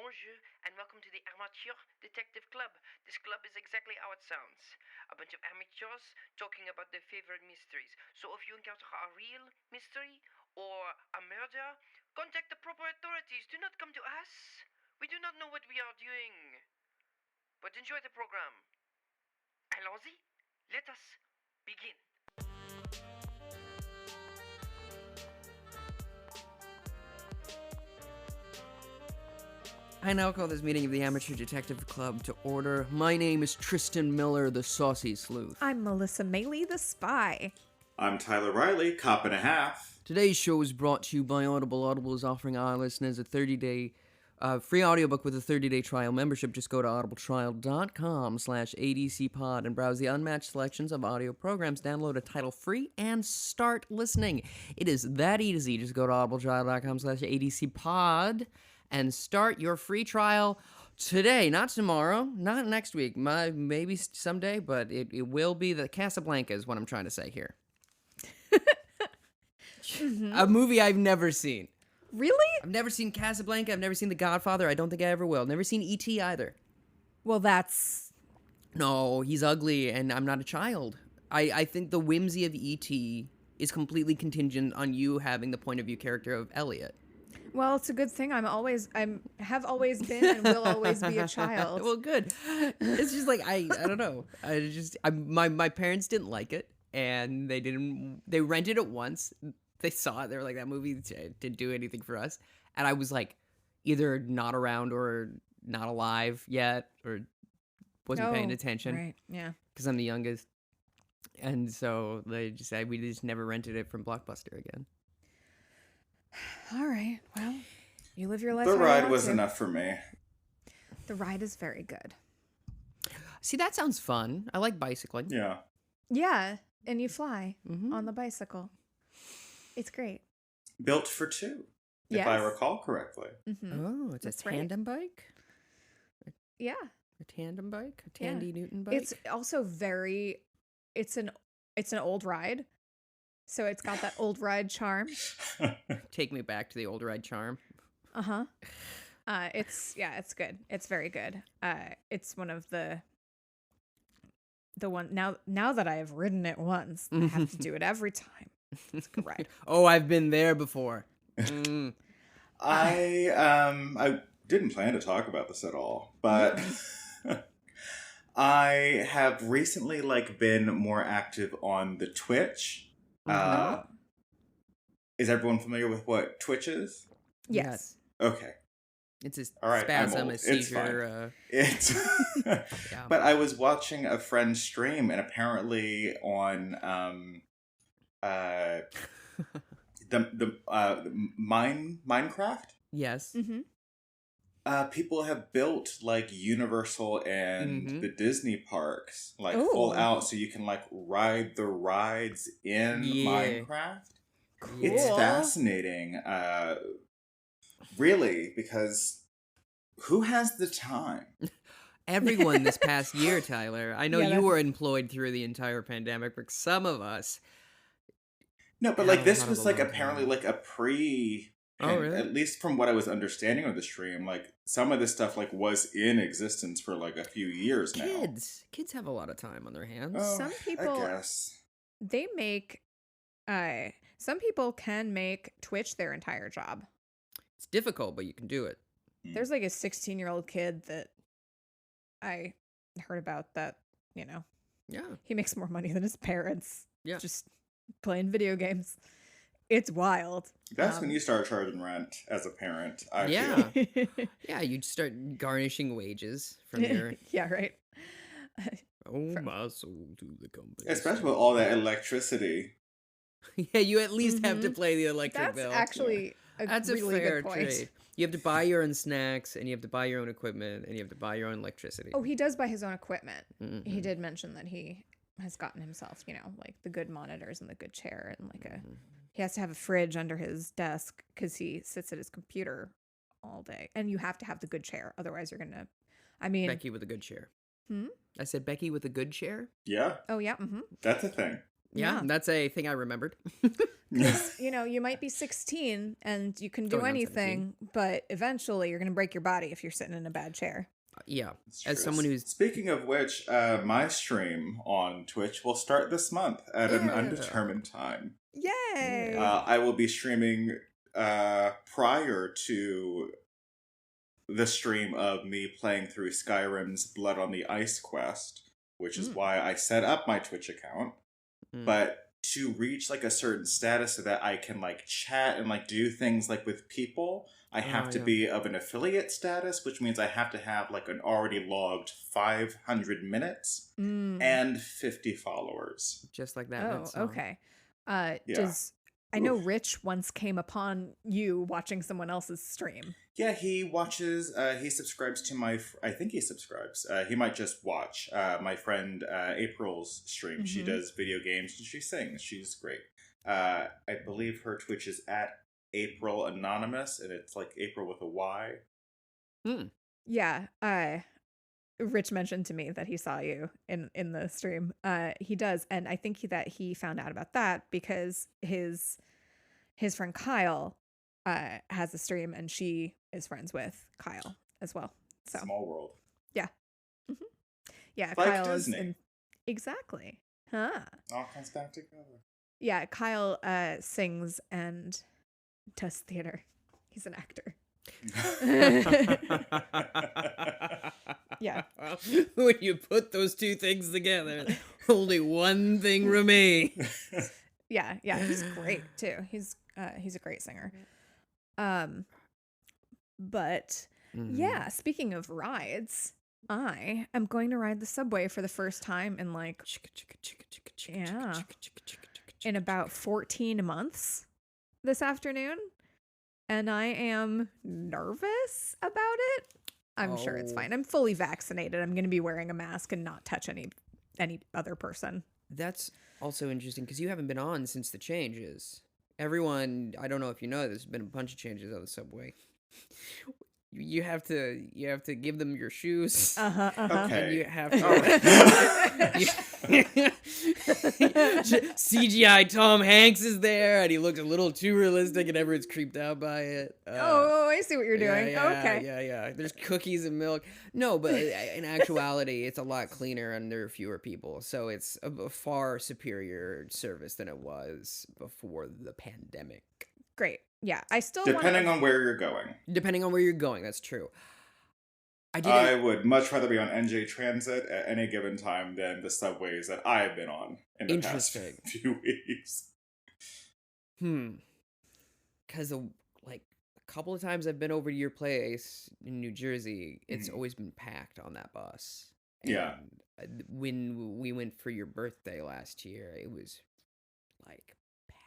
bonjour, and welcome to the Amateur Detective Club. This club is exactly how it sounds. A bunch of amateurs talking about their favorite mysteries. So if you encounter a real mystery or a murder, contact the proper authorities. Do not come to us. We do not know what we are doing. But enjoy the program. Allons-y. Let us begin. I now call this meeting of the Amateur Detective Club to order. My name is Tristan Miller, the saucy sleuth. I'm Melissa Meli, the spy. I'm Tyler Riley, cop and a half. Today's show is brought to you by Audible. Audible is offering our listeners a 30-day free audiobook with a 30-day trial membership. Just go to audibletrial.com/ADCpod and browse the unmatched selections of audio programs. Download a title free and start listening. It is that easy. Just go to audibletrial.com/ADCpod and start your free trial today. Not tomorrow, not next week, maybe someday, but it will be. The Casablanca is what I'm trying to say here. A movie I've never seen. Really? I've never seen Casablanca. I've never seen The Godfather. I don't think I ever will. Never seen E.T. either. Well, that's... No, he's ugly, and I'm not a child. I think the whimsy of E.T. is completely contingent on you having the point of view character of Elliot. Well, it's a good thing. I have always been and will always be a child. Well, good. It's just like I don't know. My parents didn't like it, and they rented it once. They saw it. They were like, that movie didn't do anything for us. And I was like, either not around or not alive yet, or wasn't paying attention. Right, yeah. Because I'm the youngest. And so we just never rented it from Blockbuster again. All right, well, you live your life. The ride was enough for me. The ride is very good. See, that sounds fun. I like bicycling. Yeah. Yeah, and you fly on the bicycle. It's great. Built for two, Yes. if I recall correctly. Mm-hmm. Oh, it's That's a right. tandem bike? Yeah. A tandem bike? A Tandy Newton bike? It's also it's an old ride. So it's got that old ride charm. Take me back to the old ride charm. Uh-huh. It's good. It's very good. It's one of the one now that I have ridden it once, I have to do it every time. It's a good ride. Oh, I've been there before. Mm. I didn't plan to talk about this at all, but I have recently been more active on the Twitch. Is everyone familiar with what Twitch is? Yes. Okay. It's a All right, I'm spasm, old. a seizure. It's Yeah. But I was watching a friend's stream, and apparently on Minecraft, Yes. Mm-hmm. people have built Universal and the Disney parks full Ooh. out, so you can ride the rides in Minecraft. Cool. It's fascinating, really, because who has the time? Everyone this past year, Tyler. I know Yeah, you were employed through the entire pandemic, but some of us. No, but this was apparently a pre. Oh, really? At least from what I was understanding of the stream, some of this stuff was in existence for a few years now. Kids have a lot of time on their hands. Oh, Some people- I guess. They make some people can make Twitch their entire job. It's difficult, but you can do it. There's a 16-year-old kid that I heard about that, Yeah. he makes more money than his parents. Yeah. Just playing video games. It's wild. That's when you start charging rent as a parent. I Yeah. feel. Yeah, you'd start garnishing wages from your Yeah, right. my soul to the company. Especially with all that electricity. Yeah, you at least have to play the electric That's bill. actually That's really a fair good point. trade. You have to buy your own snacks, and you have to buy your own equipment, and you have to buy your own electricity. Oh, he does buy his own equipment. Mm-hmm. He did mention that he has gotten himself, the good monitors and the good chair and he has to have a fridge under his desk because he sits at his computer all day. And you have to have the good chair. Otherwise you're going to, Becky with a good chair. Hmm? I said Becky with a good chair? Yeah, Oh, yeah. Mm-hmm. that's a thing. Yeah, that's a thing I remembered. You know, you might be 16 and you can do Going on anything, but eventually you're going to break your body if you're sitting in a bad chair. Yeah, It's as true. someone who's Speaking of which, my stream on Twitch will start this month at an undetermined time. Yay! I will be streaming prior to the stream of me playing through Skyrim's Blood on the Ice quest, which is why I set up my Twitch account. But to reach like a certain status so that I can like chat and like do things like with people, I have to be of an affiliate status, which means I have to have like an already logged 500 minutes and 50 followers. just like that. Oh, okay. I know Rich once came upon you watching someone else's stream. Yeah, he watches, he subscribes to I think he subscribes. He might just watch my friend April's stream. She does video games and she sings. She's great. I believe her Twitch is at April Anonymous, and it's like April with a Y. Yeah, Rich mentioned to me that he saw you in the stream. He does, and I think that he found out about that because his friend Kyle has a stream, and she is friends with Kyle as well. So Small world. Yeah, yeah. Like Kyle Disney. is exactly, huh? All comes back together. Yeah, Kyle sings and does theater. He's an actor. Yeah. When you put those two things together, only one thing remains. Yeah, he's great too. He's a great singer. But yeah, speaking of rides, I am going to ride the subway for the first time in like in about 14 months this afternoon, and I am nervous about it. I'm sure it's fine. I'm fully vaccinated. I'm going to be wearing a mask and not touch any other person. That's also interesting because you haven't been on since the changes. Everyone, I don't know if you know, there's been a bunch of changes on the subway. You have to give them your shoes. Okay. And you have to CGI Tom Hanks is there, and he looks a little too realistic, and everyone's creeped out by it. I see what you're doing. Okay. Yeah. There's cookies and milk. No, but in actuality, it's a lot cleaner and there are fewer people, so it's a far superior service than it was before the pandemic. Great. Yeah, I still Depending on where you're going. Depending on where you're going, that's true. I would much rather be on NJ Transit at any given time than the subways that I have been on in the past few weeks. Because like a couple of times I've been over to your place in New Jersey, it's always been packed on that bus. Yeah. And when we went for your birthday last year, it was like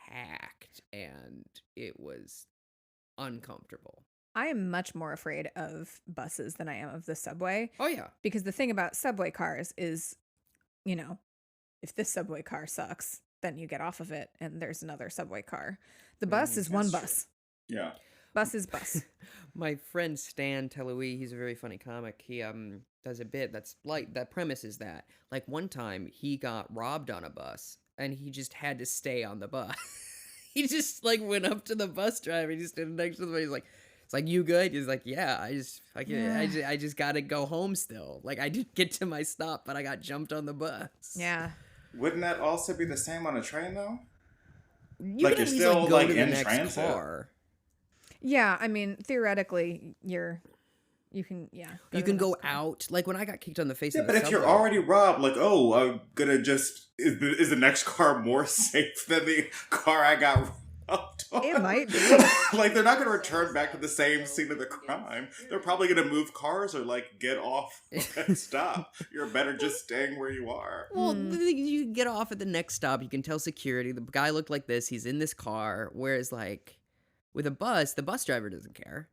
packed and it was uncomfortable. I am much more afraid of buses than I am of the subway. Oh yeah. Because the thing about subway cars is, you know, if this subway car sucks, then you get off of it and there's another subway car. The bus is one bus. Yeah. Bus is bus. My friend Stan Teloui, he's a very funny comic. He does a bit that's like, that premise is that like one time he got robbed on a bus and he just had to stay on the bus. He just like went up to the bus driver. He just stood next to the bus. He's like, it's like, you good? He's like, yeah, I just gotta go home still. Like I didn't get to my stop, but I got jumped on the bus. Yeah. Wouldn't that also be the same on a train though? Like you're still like in transit. Car. Yeah, I mean, theoretically, you can go out. Like when I got kicked on the face. Yeah, in the but if subway, you're already robbed, like, oh, I'm gonna just is the next car more safe than the car I got robbed on? It might be. Like they're not gonna return back to the same scene of the crime. They're probably gonna move cars or like get off and stop. You're better just staying where you are. Well, you get off at the next stop. You can tell security the guy looked like this. He's in this car. Whereas like with a bus, the bus driver doesn't care.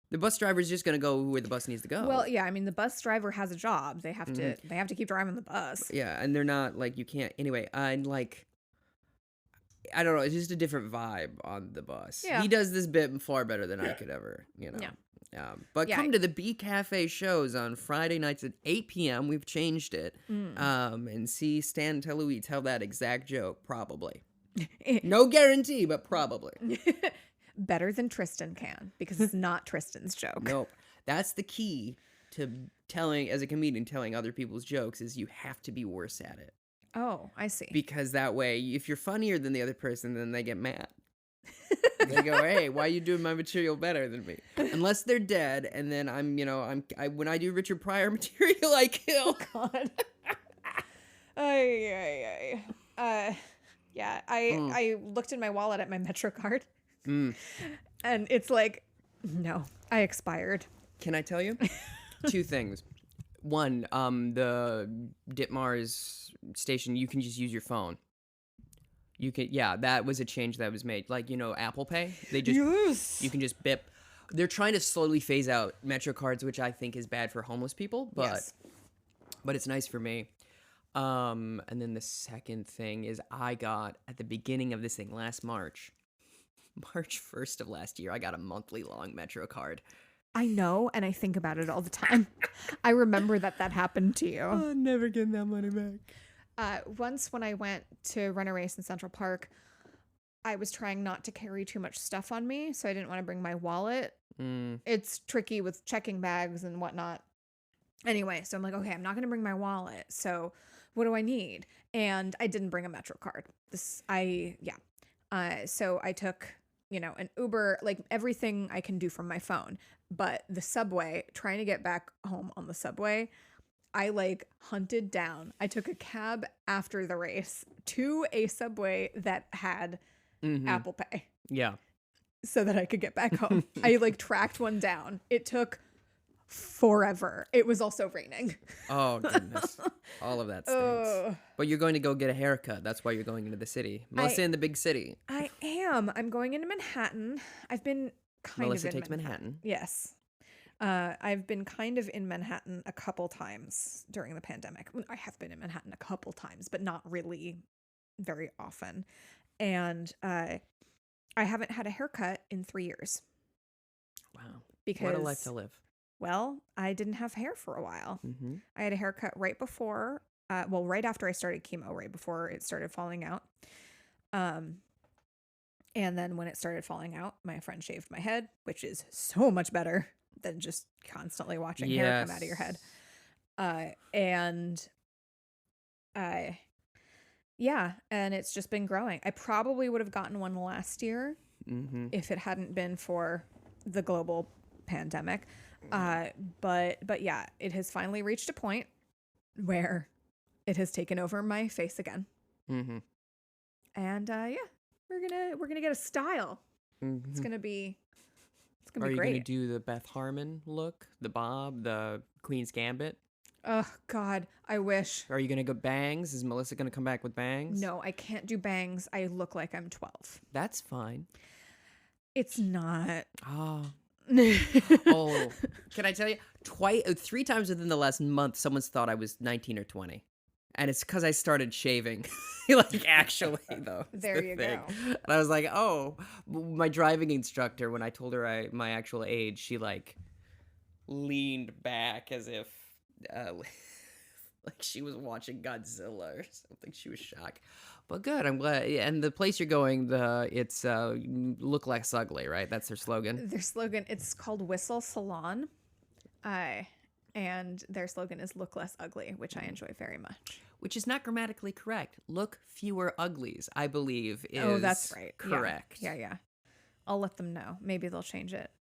The bus driver's just gonna go where the bus needs to go. Well, yeah, I mean the bus driver has a job. They have to keep driving the bus. Yeah, and they're not like you can't anyway. And like I don't know, it's just a different vibe on the bus. Yeah. He does this bit far better than I could ever, you know. But Yeah. come to the B Cafe shows on Friday nights at 8 p.m. We've changed it. And see Stan Telui tell that exact joke, probably. No guarantee, but probably. Better than Tristan can, because it's not Tristan's joke. Nope. That's the key to telling, as a comedian, telling other people's jokes is you have to be worse at it. Oh, I see. Because that way, if you're funnier than the other person, then they get mad. They go, "Hey, why are you doing my material better than me?" Unless they're dead, and then when I do Richard Pryor material, I kill. God. Yeah, I looked in my wallet at my Metro card, and it's like, no, I expired. Can I tell you 2 things? One, the Ditmars station, you can just use your phone. You can, that was a change that was made. Like, Apple Pay, they just, you can just bip. They're trying to slowly phase out Metro cards, which I think is bad for homeless people, but it's nice for me. And then the second thing is I got, at the beginning of this thing last March 1st of last year, I got a monthly long Metro card. I know, and I think about it all the time. I remember that happened to you. Oh, never getting that money back. Once when I went to run a race in Central Park, I was trying not to carry too much stuff on me, so I didn't want to bring my wallet. It's tricky with checking bags and whatnot. Anyway, so I'm like, okay, I'm not going to bring my wallet. So what do I need? And I didn't bring a Metro card. So I took, an Uber, like everything I can do from my phone. But the subway, trying to get back home on the subway, I hunted down. I took a cab after the race to a subway that had Apple Pay. Yeah. So that I could get back home. I tracked one down. It took forever. It was also raining. Oh, goodness. All of that stinks. But you're going to go get a haircut. That's why you're going into the city. Melissa in the big city. I am. I'm going into Manhattan. I've been Melissa takes Manhattan. Yes. I've been kind of in Manhattan a couple times during the pandemic. I have been in Manhattan a couple times, but not really very often. And I haven't had a haircut in 3 years. Wow. Because, what a life to live. Well, I didn't have hair for a while. I had a haircut right after I started chemo, right before it started falling out. And then when it started falling out, my friend shaved my head, which is so much better than just constantly watching hair come out of your head. And it's just been growing. I probably would have gotten one last year if it hadn't been for the global pandemic. But yeah, it has finally reached a point where it has taken over my face again. And we're gonna get a style. It's gonna be Are great. you gonna do the Beth Harmon look, the bob, the Queen's Gambit? Oh God, I wish. Are you gonna go bangs? Is Melissa gonna come back with bangs? No, I can't do bangs. I look like I'm 12. That's fine. It's not. Oh. Oh, can I tell you? 3 times within the last month, someone's thought I was 19 or 20. And it's because I started shaving. Actually, though. There you go. And I was like, oh, my driving instructor, when I told her my actual age, she leaned back as if she was watching Godzilla or something. She was shocked. But good, I'm glad. And the place you're going, it's look less ugly, right? That's their slogan. Their slogan, it's called Whistle Salon. And their slogan is look less ugly, which I enjoy very much. Which is not grammatically correct. Look fewer uglies, I believe, is Oh, that's right. Correct. Yeah. I'll let them know. Maybe they'll change it.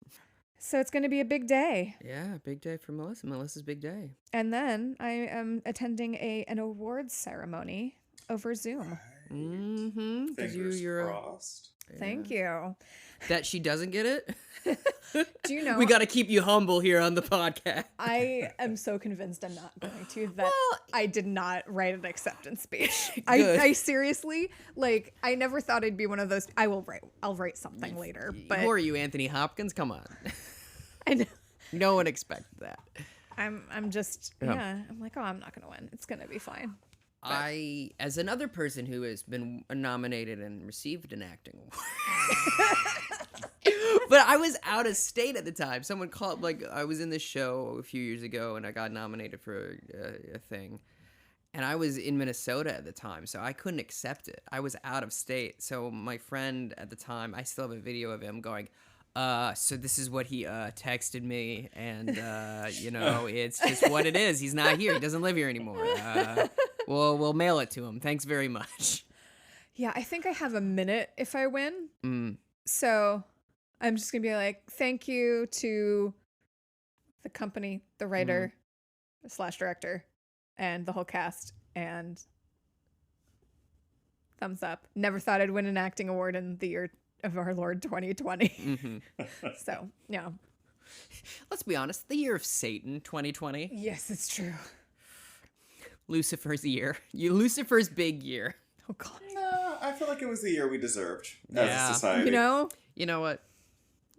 So it's going to be a big day. Yeah, big day for Melissa. Melissa's big day. And then I am attending an awards ceremony over Zoom. Mm-hmm. Fingers crossed. Thank you. That she doesn't get it? Do you know? We got to keep you humble here on the podcast. I am so convinced I'm not going to that I did not write an acceptance speech. Good. I seriously, I never thought I'd be one of those. I'll write something later. But Who are you, Anthony Hopkins? Come on. I know. No one expected that. I'm just, I'm like, oh, I'm not going to win. It's going to be fine. But As another person who has been nominated and received an acting award But I was out of state at the time. Someone called, like, I was in this show a few years ago, and I got nominated for a thing. And I was in Minnesota at the time, so I couldn't accept it. I was out of state. So my friend at the time, I still have a video of him going, so this is what he texted me, and, it's just what it is. He's not here. He doesn't live here anymore. We'll mail it to him. Thanks very much. Yeah, I think I have a minute if I win. So I'm just going to be like, thank you to the company, the writer / director, and the whole cast, and thumbs up. Never thought I'd win an acting award in the year of our Lord 2020. So, yeah. Let's be honest, the year of Satan, 2020. Yes, it's true. Lucifer's year. Lucifer's big year. Oh, God. No, I feel like it was the year we deserved as a society. You know what?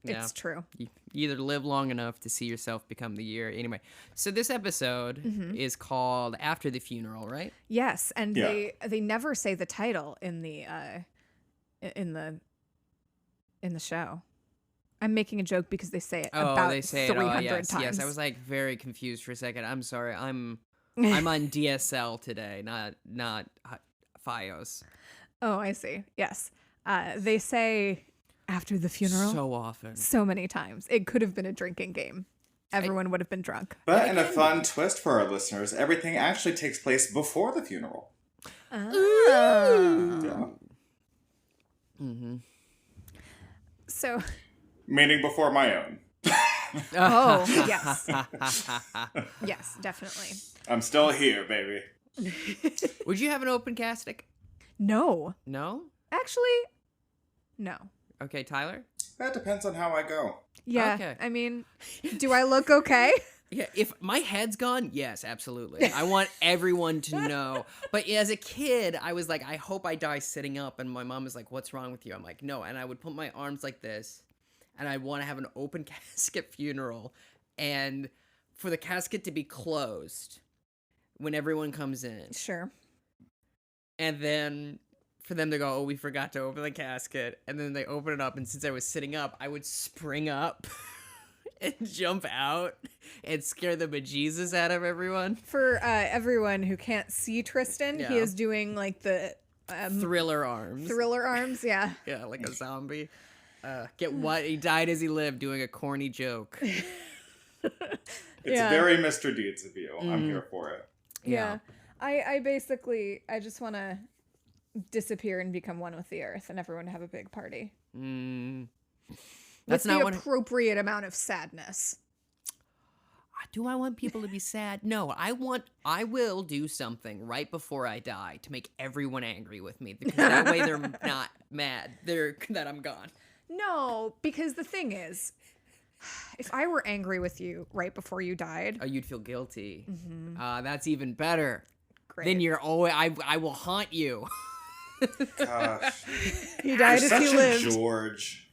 It's true. You either live long enough to see yourself become the year. Anyway, so this episode is called After the Funeral, right? Yes, and they never say the title in the show. I'm making a joke because they say it about they say 300 yes, times. Yes, I was like very confused for a second. I'm sorry. I'm on DSL today, not Fios. Oh, I see. Yes. They say after the funeral So often. so many times. It could have been a drinking game. Everyone would have been drunk. But in a fun twist for our listeners, everything actually takes place before the funeral. Oh. Yeah. So. Meaning before my own. Oh, yes. Yes, definitely. I'm still here, baby. Would you have an open casket? No. No? Actually, no. Okay, Tyler? That depends on how I go. Yeah. Okay. I mean, do I look okay? Yeah, if my head's gone, yes, absolutely. I want everyone to know. But as a kid, I was like, I hope I die sitting up. And my mom was like, what's wrong with you? I'm like, no. And I would put my arms like this. And I want to have an open casket funeral. And for the casket to be closed when everyone comes in. Sure. And then for them to go, oh, we forgot to open the casket. And then they open it up. And since I was sitting up, I would spring up and jump out and scare the bejesus out of everyone. For everyone who can't see Tristan, he is doing like the Thriller arms. Thriller arms, yeah. Yeah, like a zombie. Get what? He died as he lived, doing a corny joke. It's very Mr. Deeds of you. I'm here for it. Yeah. I just want to disappear and become one with the earth and everyone have a big party. That's with not the what appropriate amount of sadness. Do I want people to be sad? No, I will do something right before I die to make everyone angry with me, because that way they're not mad that I'm gone. No, because the thing is, if I were angry with you right before you died, Oh, you'd feel guilty. That's even better. great. Then you're always I will haunt you. Gosh. He died You're as he such a lived. George.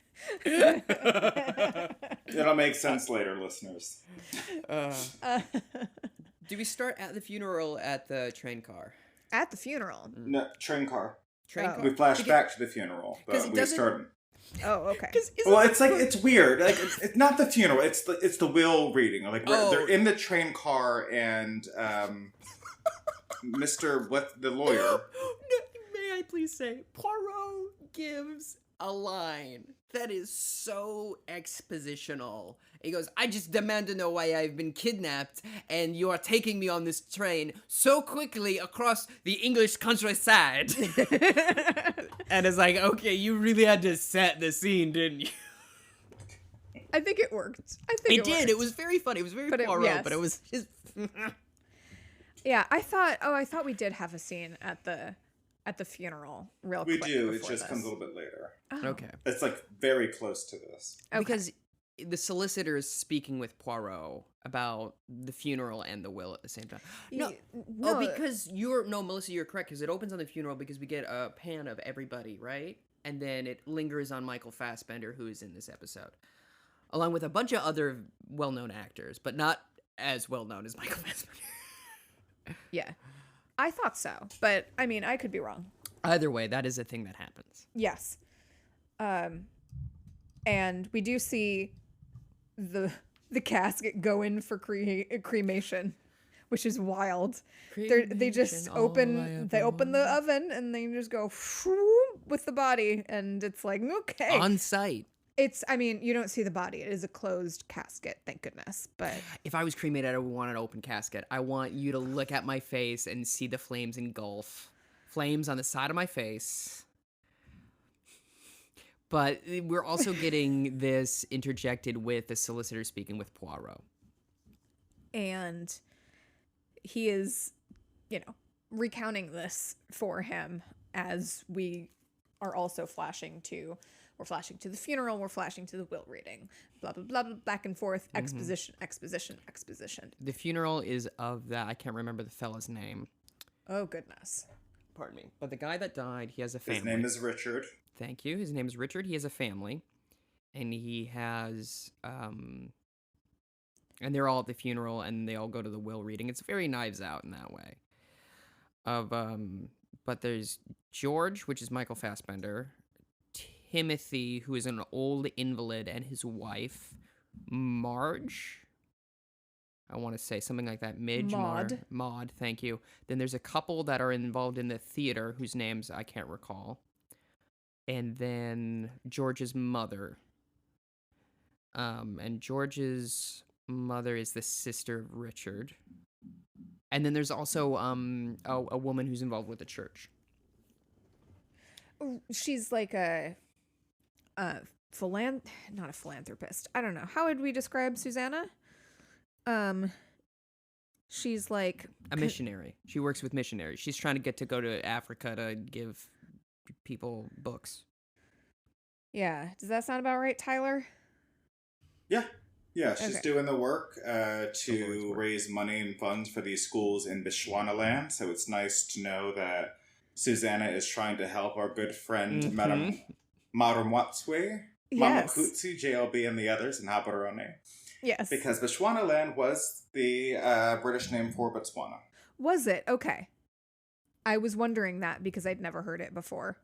It'll make sense later, listeners. Do we start at the funeral at the train car? At the funeral. No, train car. Train Oh. car. We flash back to the funeral, 'cause but it we doesn't- start. Oh, okay. Well, it's like it's weird. Like it's not the funeral. It's the will reading. Like they're in the train car, and Mr. the lawyer. May I please say, Poirot gives a line that is so expositional. He goes, I just demand to know why I've been kidnapped, and you are taking me on this train so quickly across the English countryside. And it's like, okay, you really had to set the scene, didn't you? I think it worked. I think It did. worked. It was very funny. It was very Poirot, yes. but it was just... Yeah, I thought we did have a scene at the funeral real We quick. do. It before just this. comes a little bit later. Oh. Okay. It's like very close to this. Okay. Because the solicitor is speaking with Poirot about the funeral and the will at the same time. No, no, because Melissa, you're correct, because it opens on the funeral because we get a pan of everybody, right? And then it lingers on Michael Fassbender, who is in this episode, along with a bunch of other well-known actors, but not as well-known as Michael Fassbender. yeah, I thought so, but I mean, I could be wrong. Either way, that is a thing that happens. Yes. And we do see the casket go in for cremation, which is wild. They just open the oven and they just go with the body, and it's like, okay, on site. I mean, you don't see the body. It is a closed casket, thank goodness. But If I was cremated, I would want an open casket. I want you to look at my face and see the flames engulf. Flames on the side of my face. But we're also getting this interjected with the solicitor speaking with Poirot. And he is, recounting this for him as we are also flashing to the funeral, we're flashing to the will reading, blah, blah, blah, blah, back and forth, exposition. The funeral is of that, I can't remember the fella's name. Oh, goodness. Pardon me. But the guy that died, he has a family. His name is Richard. Thank you. His name is Richard. He has a family. And he has, and they're all at the funeral, and they all go to the will reading. It's very Knives Out in that way. But there's George, which is Michael Fassbender, Timothy, who is an old invalid, and his wife, Marge. I want to say something like that. Maud, thank you. Then there's a couple that are involved in the theater whose names I can't recall. And then George's mother. And George's mother is the sister of Richard. And then there's also a woman who's involved with the church. She's like not a philanthropist. I don't know. How would we describe Susanna? She's like a missionary. She works with missionaries. She's trying to go to Africa to give people books. Yeah. Does that sound about right, Tyler? Yeah. She's doing the work to raise money and funds for these schools in Bechuanaland. So it's nice to know that Susanna is trying to help our good friend Madame Maramwatswe, Mama Kutsi, JLB, and the others in Habarone. Yes. Because Bechuanaland was the British name for Botswana. Was it? Okay. I was wondering that because I'd never heard it before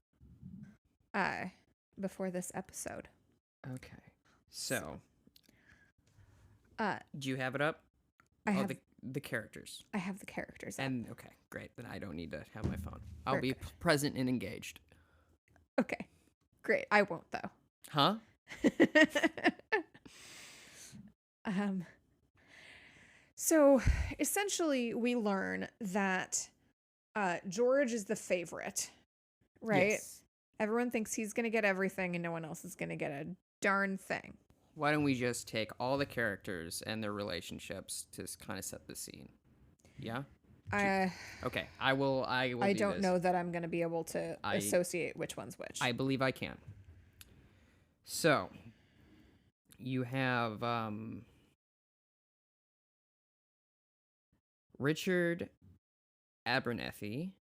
this episode. Okay. So, do you have it up? I have the characters. I have the characters up. And okay, great. Then I don't need to have my phone. I'll be present and engaged. Okay. Great. I won't though. Huh? So essentially we learn that George is the favorite, right? Yes. Everyone thinks he's going to get everything and no one else is going to get a darn thing. Why don't we just take all the characters and their relationships to kind of set the scene? Yeah? Okay, I will I don't know that I'm going to be able to associate which one's which. I believe I can. So, you have Richard Abernethy,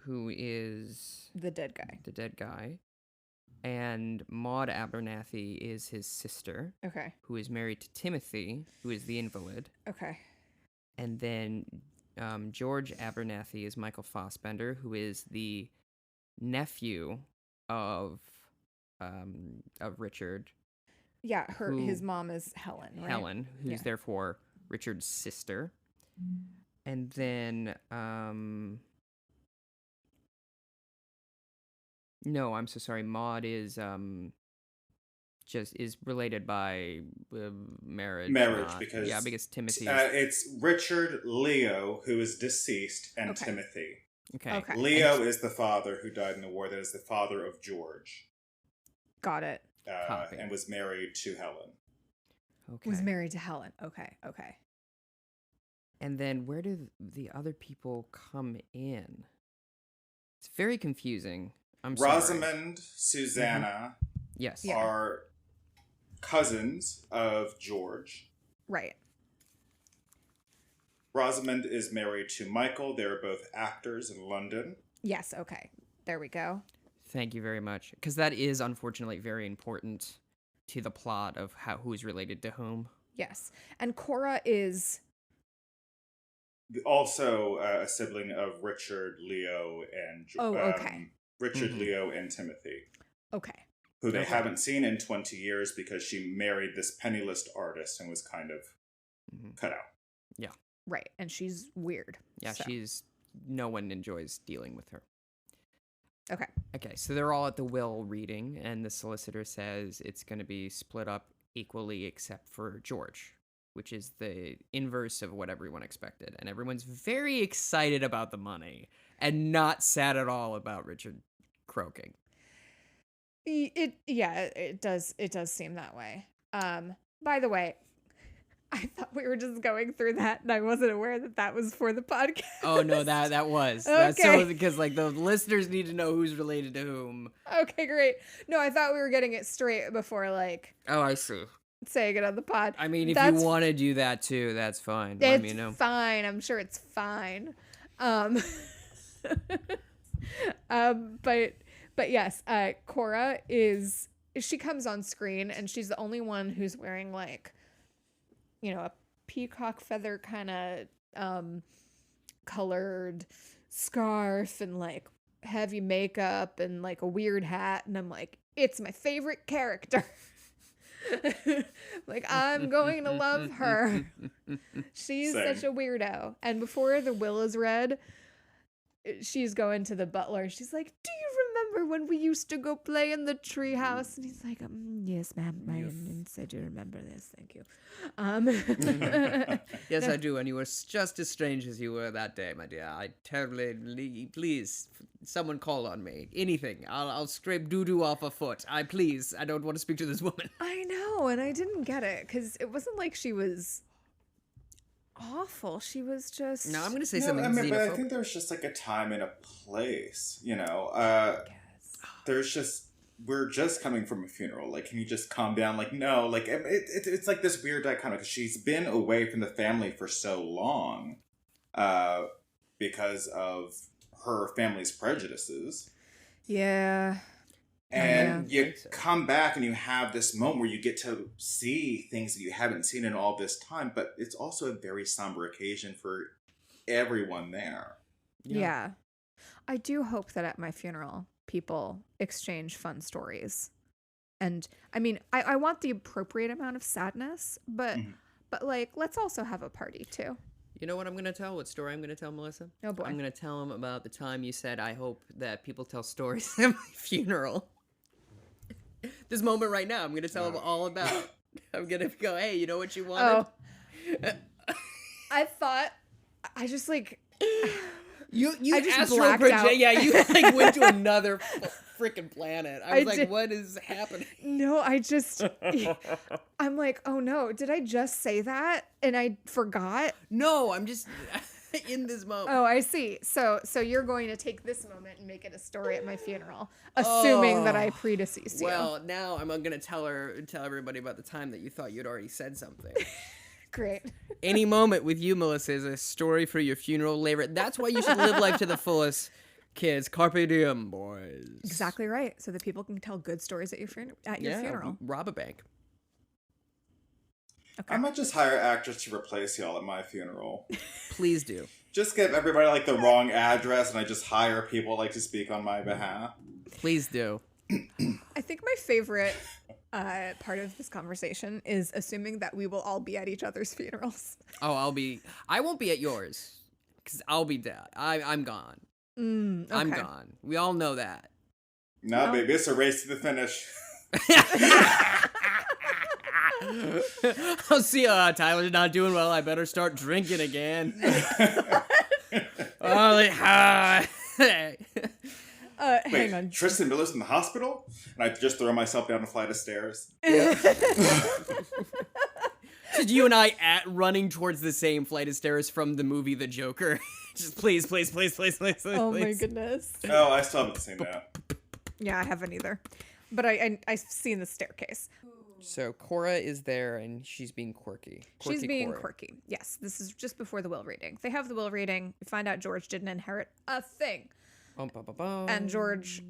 who is the dead guy. And Maud Abernethy is his sister. Okay. Who is married to Timothy, who is the invalid. Okay. And then George Abernethy is Michael Fassbender, who is the nephew of Richard. Yeah, his mom is Helen, right? Helen, who's therefore Richard's sister. And then no, I'm so sorry. Maud is is related by marriage. Because Timothy. It's Richard Leo, who is deceased, and Timothy. Okay. Leo is the father who died in the war. That is the father of George. Got it. And was married to Helen. Okay. Was married to Helen. Okay. And then where do the other people come in? It's very confusing. I'm sorry. Rosamond, Susanna, are cousins of George. Right. Rosamond is married to Michael. They're both actors in London. Yes, okay. There we go. Thank you very much. Because that is, unfortunately, very important to the plot of who is related to whom. Yes. And Cora is... also a sibling of Richard, Leo, and... okay. Richard, Leo, and Timothy. Okay. who they Okay. haven't seen in 20 years because she married this penniless artist and was kind of cut out. Right. And she's weird. Yeah, so. no one enjoys dealing with her. Okay. Okay, so they're all at the will reading, and the solicitor says it's going to be split up equally except for George, which is the inverse of what everyone expected. And everyone's very excited about the money and not sad at all about Richard croaking. It does seem that way. By the way, I thought we were just going through that, and I wasn't aware that that was for the podcast. Oh no, that was. Okay. That's so because like the listeners need to know who's related to whom. Okay, great. No, I thought we were getting it straight before like Oh, I see. saying it on the pod. I mean, if That's- you want to do that too, that's fine. Let me know. It's fine. I'm sure it's fine. But yes, Cora she comes on screen and she's the only one who's wearing like, a peacock feather kind of colored scarf and like heavy makeup and like a weird hat, and I'm like, it's my favorite character. Like, I'm going to love her. She's Same. such a weirdo. And before the will is read, she's going to the butler. She's like, do you remember when we used to go play in the treehouse? And he's like, yes, ma'am. I said you remember this. Thank you. Yes, I do, and you were just as strange as you were that day, my dear. I terribly, please, someone call on me. Anything. I'll scrape doo-doo off a foot. I don't want to speak to this woman. I know, and I didn't get it, because it wasn't like she was awful. She was just... No, I'm going to say No, something I mean, but I xenophobic. think there's just like a time and a place, Yes. There's just, we're just coming from a funeral. Like, can you just calm down? Like, no, like, it's like this weird dichotomy. She's been away from the family for so long because of her family's prejudices. Yeah. And you think so. come back and you have this moment where you get to see things that you haven't seen in all this time, but it's also a very somber occasion for everyone there. Yeah. I do hope that at my funeral, people exchange fun stories. And I mean, I want the appropriate amount of sadness, but like, let's also have a party too. You know what I'm going to tell? What story I'm going to tell, Melissa? Oh, boy. I'm going to tell him about the time you said, I hope that people tell stories at my funeral. This moment right now, I'm going to tell him all about it. I'm going to go, hey, you know what you wanted? Oh. I thought, I just like... You I just astral blacked project. out. Yeah, you like went to another freaking planet. I was I like, did. what is happening? No, I'm like, oh no, did I just say that? And I forgot? No, I'm just in this moment. Oh, I see. So you're going to take this moment and make it a story at my funeral, assuming that I predeceased you. Well, now I'm gonna tell everybody about the time that you thought you'd already said something. Great. Any moment with you, Melissa, is a story for your funeral later. That's why you should live life to the fullest, kids. Carpe diem, boys. Exactly right. So that people can tell good stories at your funeral. Rob a bank. Okay. I might just hire actors to replace y'all at my funeral. Please do. Just give everybody like the wrong address, and I just hire people like to speak on my behalf. Please do. I think my favorite part of this conversation is assuming that we will all be at each other's funerals. Oh, I won't be at yours because I'll be dead. I'm gone. Okay. I'm gone. We all know that. Nah, baby, it's a race to the finish. I'll see. Tyler's not doing well. I better start drinking again. Hang on. Tristan Miller's in the hospital? And I just throw myself down a flight of stairs. Did you and I running towards the same flight of stairs from the movie The Joker? Just please. Oh my goodness. Oh, I still haven't seen that. Yeah, I haven't either. But I've seen the staircase. So Cora is there and she's being quirky. She's being Cora. quirky. Yes, this is just before the will reading. They have the will reading. We find out George didn't inherit a thing. Bum, bum, bum, bum. And George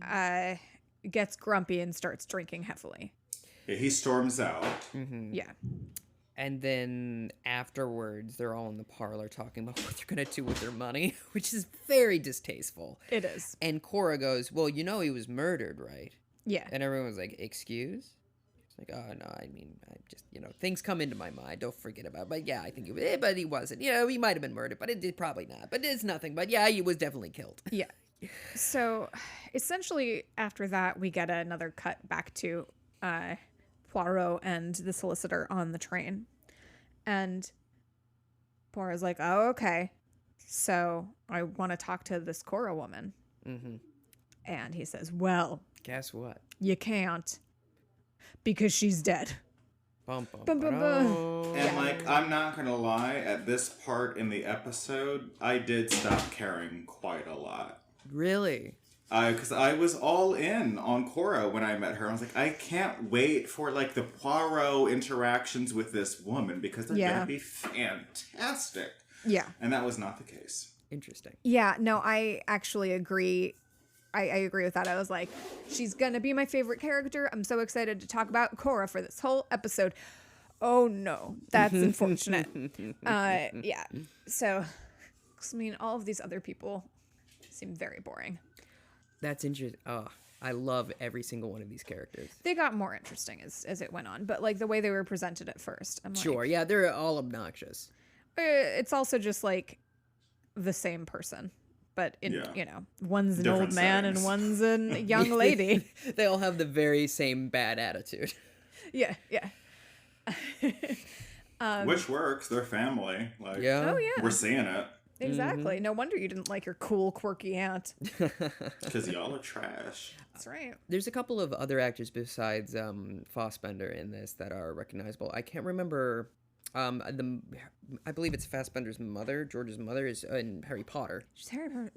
gets grumpy and starts drinking heavily. Yeah, he storms out. Mm-hmm. Yeah. And then afterwards, they're all in the parlor talking about what they're going to do with their money, which is very distasteful. It is. And Cora goes, well, you know he was murdered, right? Yeah. And everyone was like, excuse? It's like, oh, no, I mean, I just, things come into my mind. Don't forget about it. But yeah, I think but he wasn't. He might have been murdered, but it did probably not. But it's nothing. But yeah, he was definitely killed. Yeah. So essentially after that, we get another cut back to Poirot and the solicitor on the train. And Poirot's like, oh, okay. So I want to talk to this Cora woman. Mm-hmm. And he says, well, Guess what? you can't because she's dead. Bum, bum, Bum, bum, bum. And I'm not gonna lie, at this part in the episode, I did stop caring quite a lot. Really? Because I was all in on Cora when I met her. I was like, I can't wait for the Poirot interactions with this woman because they're gonna be fantastic. Yeah. And that was not the case. Interesting. Yeah, no, I actually agree. I agree with that. I was like, she's gonna be my favorite character. I'm so excited to talk about Cora for this whole episode. Oh no, that's unfortunate. Yeah. So, I mean, all of these other people seem very boring. That's interesting. Oh, I love every single one of these characters. They got more interesting as it went on, but the way they were presented at first, I'm Sure, like, yeah, they're all obnoxious. it's also just the same person, but in one's an Different old man settings. and one's a young lady. They all have the very same bad attitude. Yeah. Which works. They're family. Yeah. Oh yeah. We're seeing it. Exactly. No wonder you didn't like your cool, quirky aunt. Because y'all are trash. That's right. There's a couple of other actors besides Fassbender in this that are recognizable. I can't remember. I believe it's Fassbender's mother, George's mother, is in Harry Potter. She's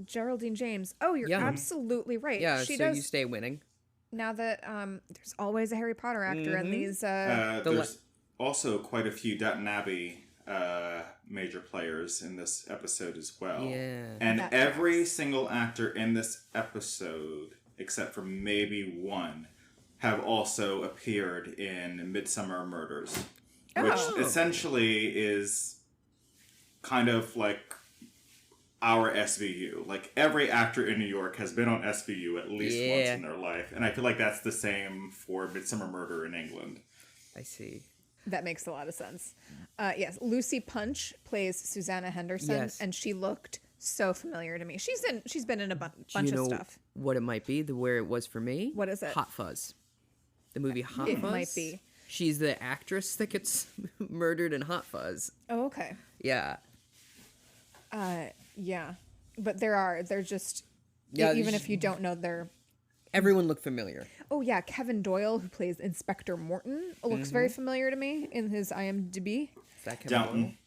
Geraldine James. Oh, you're absolutely right. Yeah, she so does. you stay winning. Now that there's always a Harry Potter actor in these. There's also quite a few Downton Abbey major players in this episode as well. Yeah. And That every single actor in this episode, except for maybe one, have also appeared in Midsummer Murders. Which essentially is kind of like our SVU. Every actor in New York has been on SVU at least once in their life. And I feel like that's the same for Midsummer Murder in England. I see. That makes a lot of sense. Yes, Lucy Punch plays Susanna Henderson, Yes. and she looked so familiar to me. She's been in a bunch Do you know of stuff. what it might be? Where it was for me? What is it? Hot Fuzz. The movie Hot It Fuzz? might be. She's the actress that gets murdered in Hot Fuzz. Oh, okay. Yeah. Yeah, but they're just Yeah, even if you don't know they're. Everyone looked familiar. Oh yeah, Kevin Doyle, who plays Inspector Morton, looks very familiar to me in his IMDb. Is that Kevin Doyle? Downton.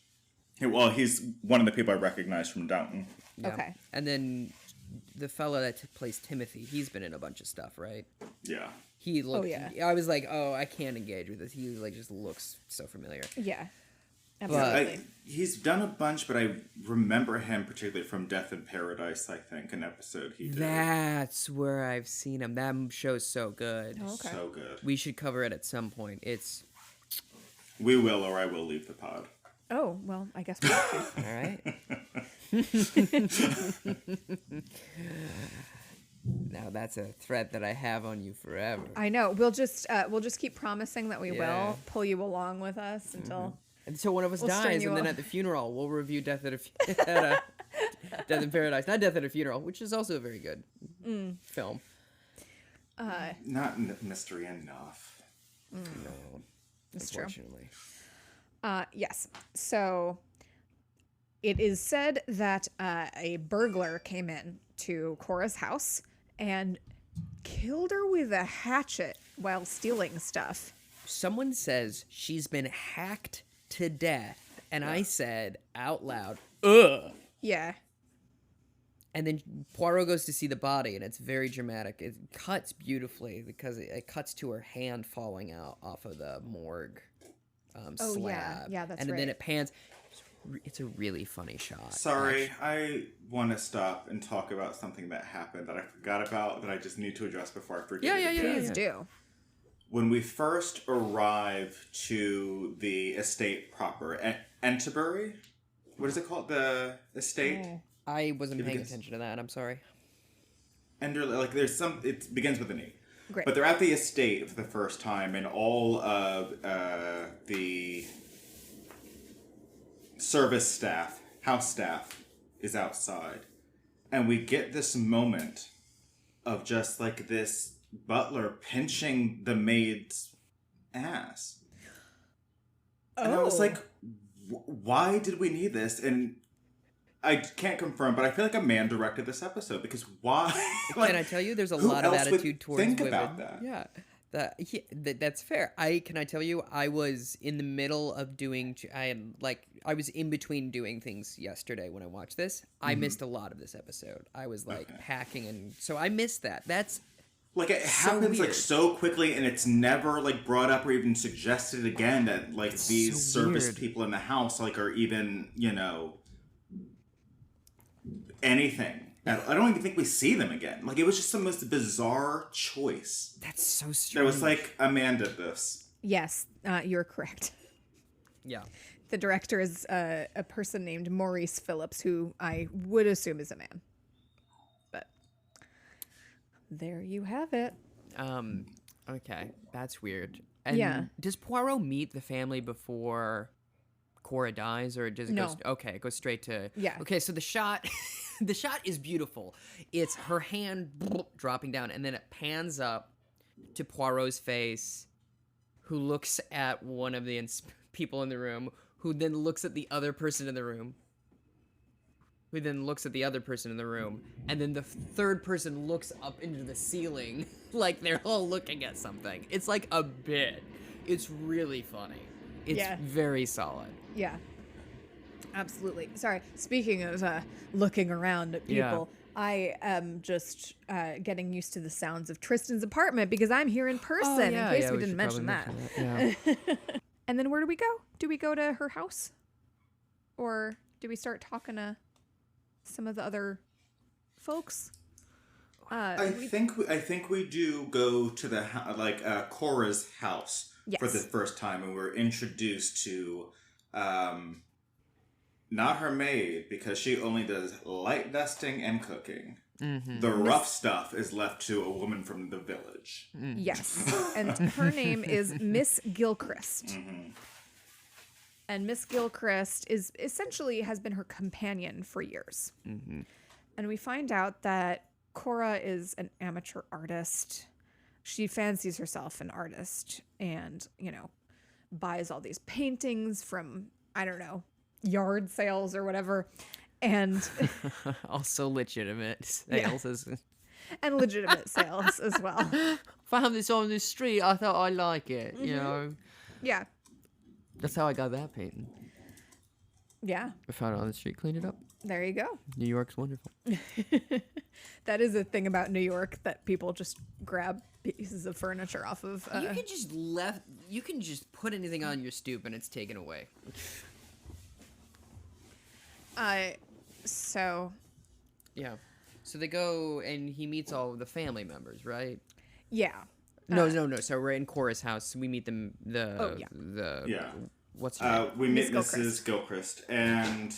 Well, he's one of the people I recognize from Downton. Yeah. Okay. And then the fella that plays Timothy, he's been in a bunch of stuff, right? Yeah. He looked. yeah. I was like, oh, I can't engage with this. He just looks so familiar. Yeah, But- absolutely. He's done a bunch, but I remember him particularly from Death in Paradise, I think, an episode he did. That's where I've seen him. That show's so good. Oh, okay. So good. We should cover it at some point. It's We will, or I will leave the pod. Oh well, I guess we have to. all right. Now that's a threat that I have on you forever. I know. We'll just keep promising that we Yeah. will pull you along with us until. Until one of us We'll string dies, you and then up. at the funeral, we'll review Death in Paradise. Not Death at a Funeral, which is also a very good film. Not mystery enough. No, That's true. unfortunately. Yes. So it is said that a burglar came in to Cora's house and killed her with a hatchet while stealing stuff. Someone says she's been hacked to death, and I said out loud, ugh. Yeah. And then Poirot goes to see the body, and it's very dramatic. It cuts beautifully because it cuts to her hand falling out off of the morgue Oh, slab. yeah. Yeah, that's and then right. it pans. It's a really funny shot. Sorry, I want to stop and talk about something that happened that I forgot about that I just need to address before I forget. Yeah. Please do. When we first arrive to the estate proper, Enterbury, what is it called? The estate? I wasn't Give a paying guess. attention to that. I'm sorry. There's some. It begins with an E. Great. But they're at the estate for the first time, and all of the service staff, house staff, is outside. And we get this moment of just like this butler pinching the maid's ass. And I was like, why did we need this? And I can't confirm, but I feel like a man directed this episode, because why? Like, can I tell you, there's a who lot of else would attitude towards think women. about that? Yeah, that's fair. Can I tell you, I was in the middle of doing. I was in between doing things yesterday when I watched this. I missed a lot of this episode. I was like packing, and so I missed that. That's like it so happens weird. like so quickly, and it's never like brought up or even suggested again that like It's these so service weird. people in the house like are even, you know, anything. I don't even think we see them again. Like, it was just the most bizarre choice. That's so strange. There was like, a man did this. Yes, you're correct. Yeah. The director is a person named Maurice Phillips, who I would assume is a man. But there you have it. Okay, that's weird. And Yeah. does Poirot meet the family before Cora dies, or does it No. it goes straight to... Yeah. Okay, so the shot... the shot is beautiful. It's her hand dropping down, and then it pans up to Poirot's face, who looks at one of the people in the room, who then looks at the other person in the room, who then looks at the other person in the room, and then the third person looks up into the ceiling like they're all looking at something. It's like a bit. It's really funny. It's Yeah. very solid. Yeah. Absolutely. Sorry. Speaking of looking around at Yeah. people, I am just getting used to the sounds of Tristan's apartment because I'm here in person, in case we didn't should mention probably that. mention that. Yeah. And then where do we go? Do we go to her house? Or do we start talking to some of the other folks? I think we do go to the Cora's house for the Yes. first time, and we're introduced to not her maid, because she only does light dusting and cooking. Mm-hmm. The rough stuff is left to a woman from the village. Yes. And her name is Miss Gilchrist. Mm-hmm. And Miss Gilchrist is essentially has been her companion for years. Mm-hmm. And we find out that Cora is an amateur artist. She fancies herself an artist and, buys all these paintings from, I don't know, yard sales or whatever. And Also legitimate sales. and legitimate sales as well. Found this on the street. I thought I'd like it. You know, Yeah. that's how I got that painting. Yeah. I found it on the street, cleaned it up. There you go. New York's wonderful. That is a thing about New York, that people just grab pieces of furniture off of. You can just put anything on your stoop and it's taken away. So Yeah. So they go and he meets all of the family members, right? yeah. No. So we're in Cora's house. We meet them. Yeah. What's her name? We Miss meet Mrs. Gilchrist, and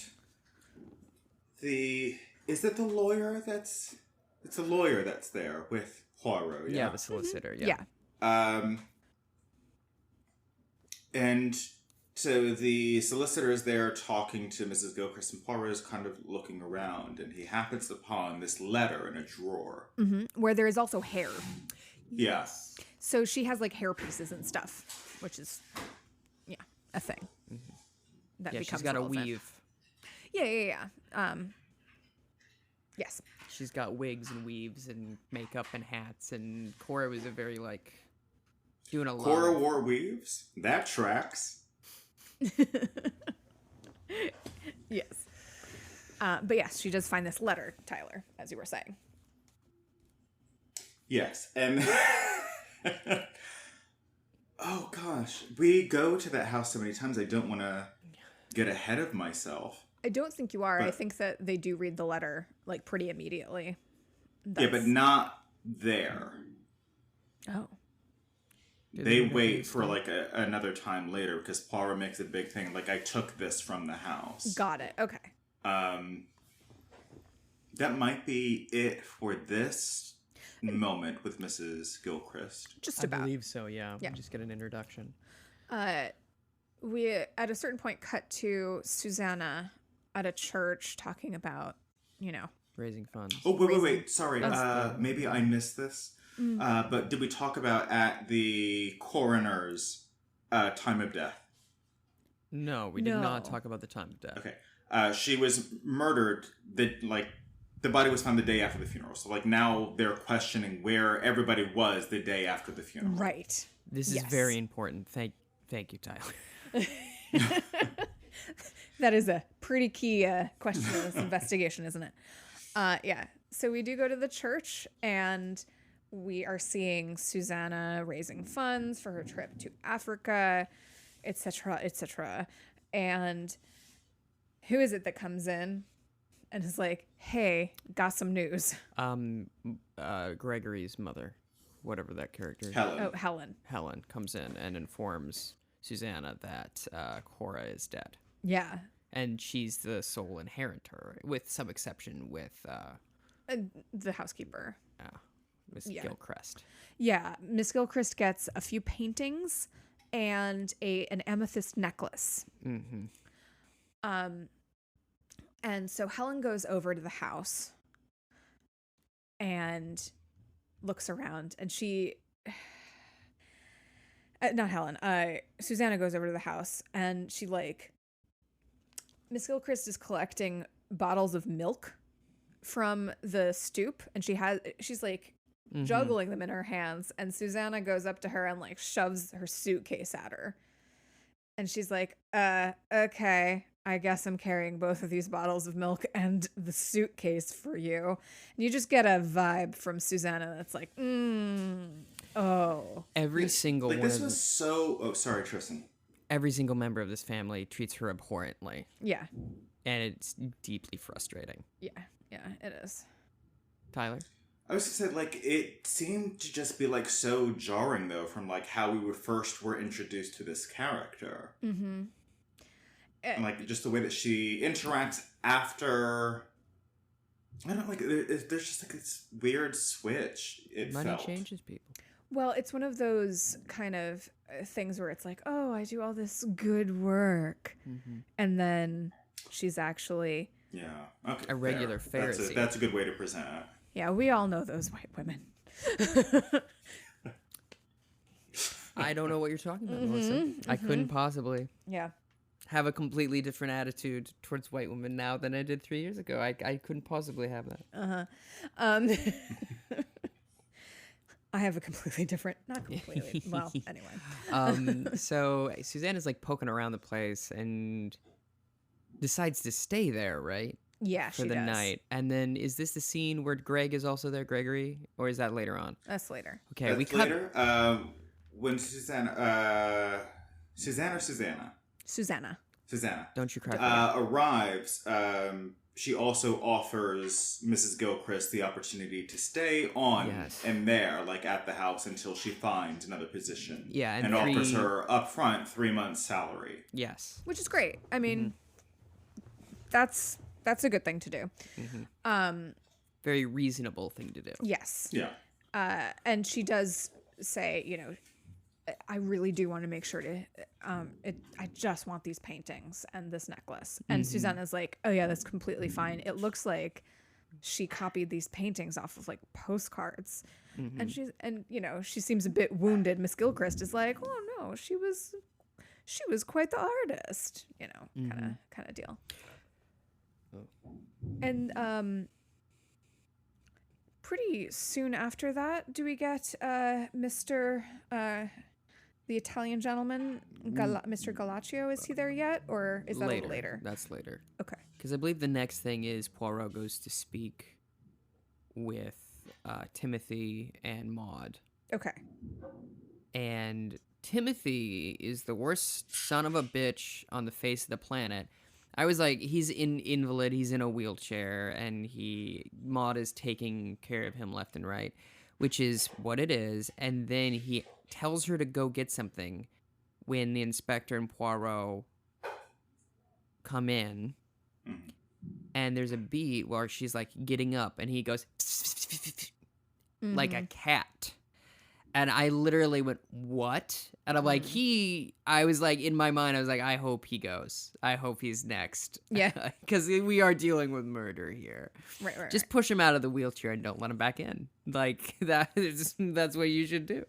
is it the lawyer that's... It's a lawyer that's there with Poirot, Yeah, the solicitor. Yeah. And so the solicitor is there talking to Mrs. Gilchrist, and Poirot is kind of looking around, and he happens upon this letter in a drawer. Where there is also hair. Yeah. So she has like hair pieces and stuff, which is, a thing. That Yeah, becomes she's got a relevant. weave. Yeah. Yes. She's got wigs and weaves and makeup and hats, and Cora was a very doing a lot. Cora wore weaves? That tracks. Yes. But yes, she does find this letter, Tyler, as you were saying. Yes, and... Oh, gosh. We go to that house so many times, I don't want to get ahead of myself. I don't think you are. I But- think that they do read the letter, pretty immediately. Yeah, but not there. Oh. They wait for, another time later, because Poirot makes a big thing. I took this from the house. Got it. Okay. That might be it for this moment with Mrs. Gilchrist. Just I about. believe so, yeah. Yeah. We just get an introduction. We at a certain point cut to Susanna at a church talking about, Raising funds. Oh, wait. Sorry. That's Maybe I missed this. But did we talk about at the coroner's time of death? No, we did not No. talk about the time of death. Okay. She was murdered. The body was found the day after the funeral. So now they're questioning where everybody was the day after the funeral. right. This is Yes. very important. Thank you, Tyler. That is a pretty key question of this investigation, isn't it? Yeah. So we do go to the church, and we are seeing Susanna raising funds for her trip to Africa, etc., etc. And who is it that comes in and is like, "Hey, got some news." Gregory's mother, whatever that character is. Helen. Oh, Helen. Helen comes in and informs Susanna that Cora is dead. Yeah. And she's the sole inheritor, with some exception with The housekeeper. Miss Yeah. Gilchrist. Yeah, Miss Gilchrist gets a few paintings and an amethyst necklace. Mm-hmm. And so Helen goes over to the house and looks around, and she not Helen, Susanna goes over to the house, and she Miss Gilchrist is collecting bottles of milk from the stoop, and she's juggling them in her hands, and Susanna goes up to her and shoves her suitcase at her. And she's like, okay, I guess I'm carrying both of these bottles of milk and the suitcase for you. And you just get a vibe from Susanna that's like, oh. Every single one This of was so... Oh, sorry, Tristan. every single member of this family treats her abhorrently, Yeah, and it's deeply frustrating. yeah, it is. Tyler? I was gonna say, it seemed to just be, so jarring, though, from, how we were introduced to this character. Mm-hmm. And, just the way that she interacts after... I don't know, there's just, this weird switch, Money felt. changes people. Well, it's one of those kind of things where it's like, oh, I do all this good work. Mm-hmm. And then she's actually, Yeah. Okay, A regular fair. Pharisee. That's a good way to present it. yeah, we all know those white women. I don't know what you're talking about, Melissa. I couldn't possibly Yeah. have a completely different attitude towards white women now than I did 3 years ago. I couldn't possibly have that. I have a completely different, not completely, well, anyway. So Susanna's poking around the place and decides to stay there, right? Yeah, For she the does. night. And then is this the scene where Greg is also there, Gregory? Or is that later on? That's later. Okay, That's we cut. later. When Susanna... Susanna or Susanna? Susanna. Susanna. Don't you cry. For me. Arrives, she also offers Mrs. Gilchrist the opportunity to stay on Yes. and there, at the house until she finds another position. Yeah, and and offers three- her upfront 3 months' salary. Yes. Which is great. I mean, that's a good thing to do. Very reasonable thing to do. Yes. Yeah. And she does say, I really do want to make sure to, I just want these paintings and this necklace. And Susanna's like, oh yeah, that's completely fine. It looks like she copied these paintings off of postcards. And she seems a bit wounded. Miss Gilchrist is like, oh no, she was quite the artist, kind of deal. And pretty soon after that, do we get Mr. The Italian gentleman, Mr. Galaccio? Is he there yet, or is that a little later? That's later. Okay. Because I believe the next thing is Poirot goes to speak with Timothy and Maud. Okay. And Timothy is the worst son of a bitch on the face of the planet. I was like, he's an invalid, he's in a wheelchair, and Maud is taking care of him left and right, which is what it is. And then he tells her to go get something when the inspector and Poirot come in. And there's a beat where she's getting up, and he goes, like a cat. And I literally went, what? And I'm like, I was like, in my mind, I was like, I hope he goes. I hope he's next. Yeah. Because we are dealing with murder here. Right. Just push him out of the wheelchair and don't let him back in. Like, that's what you should do.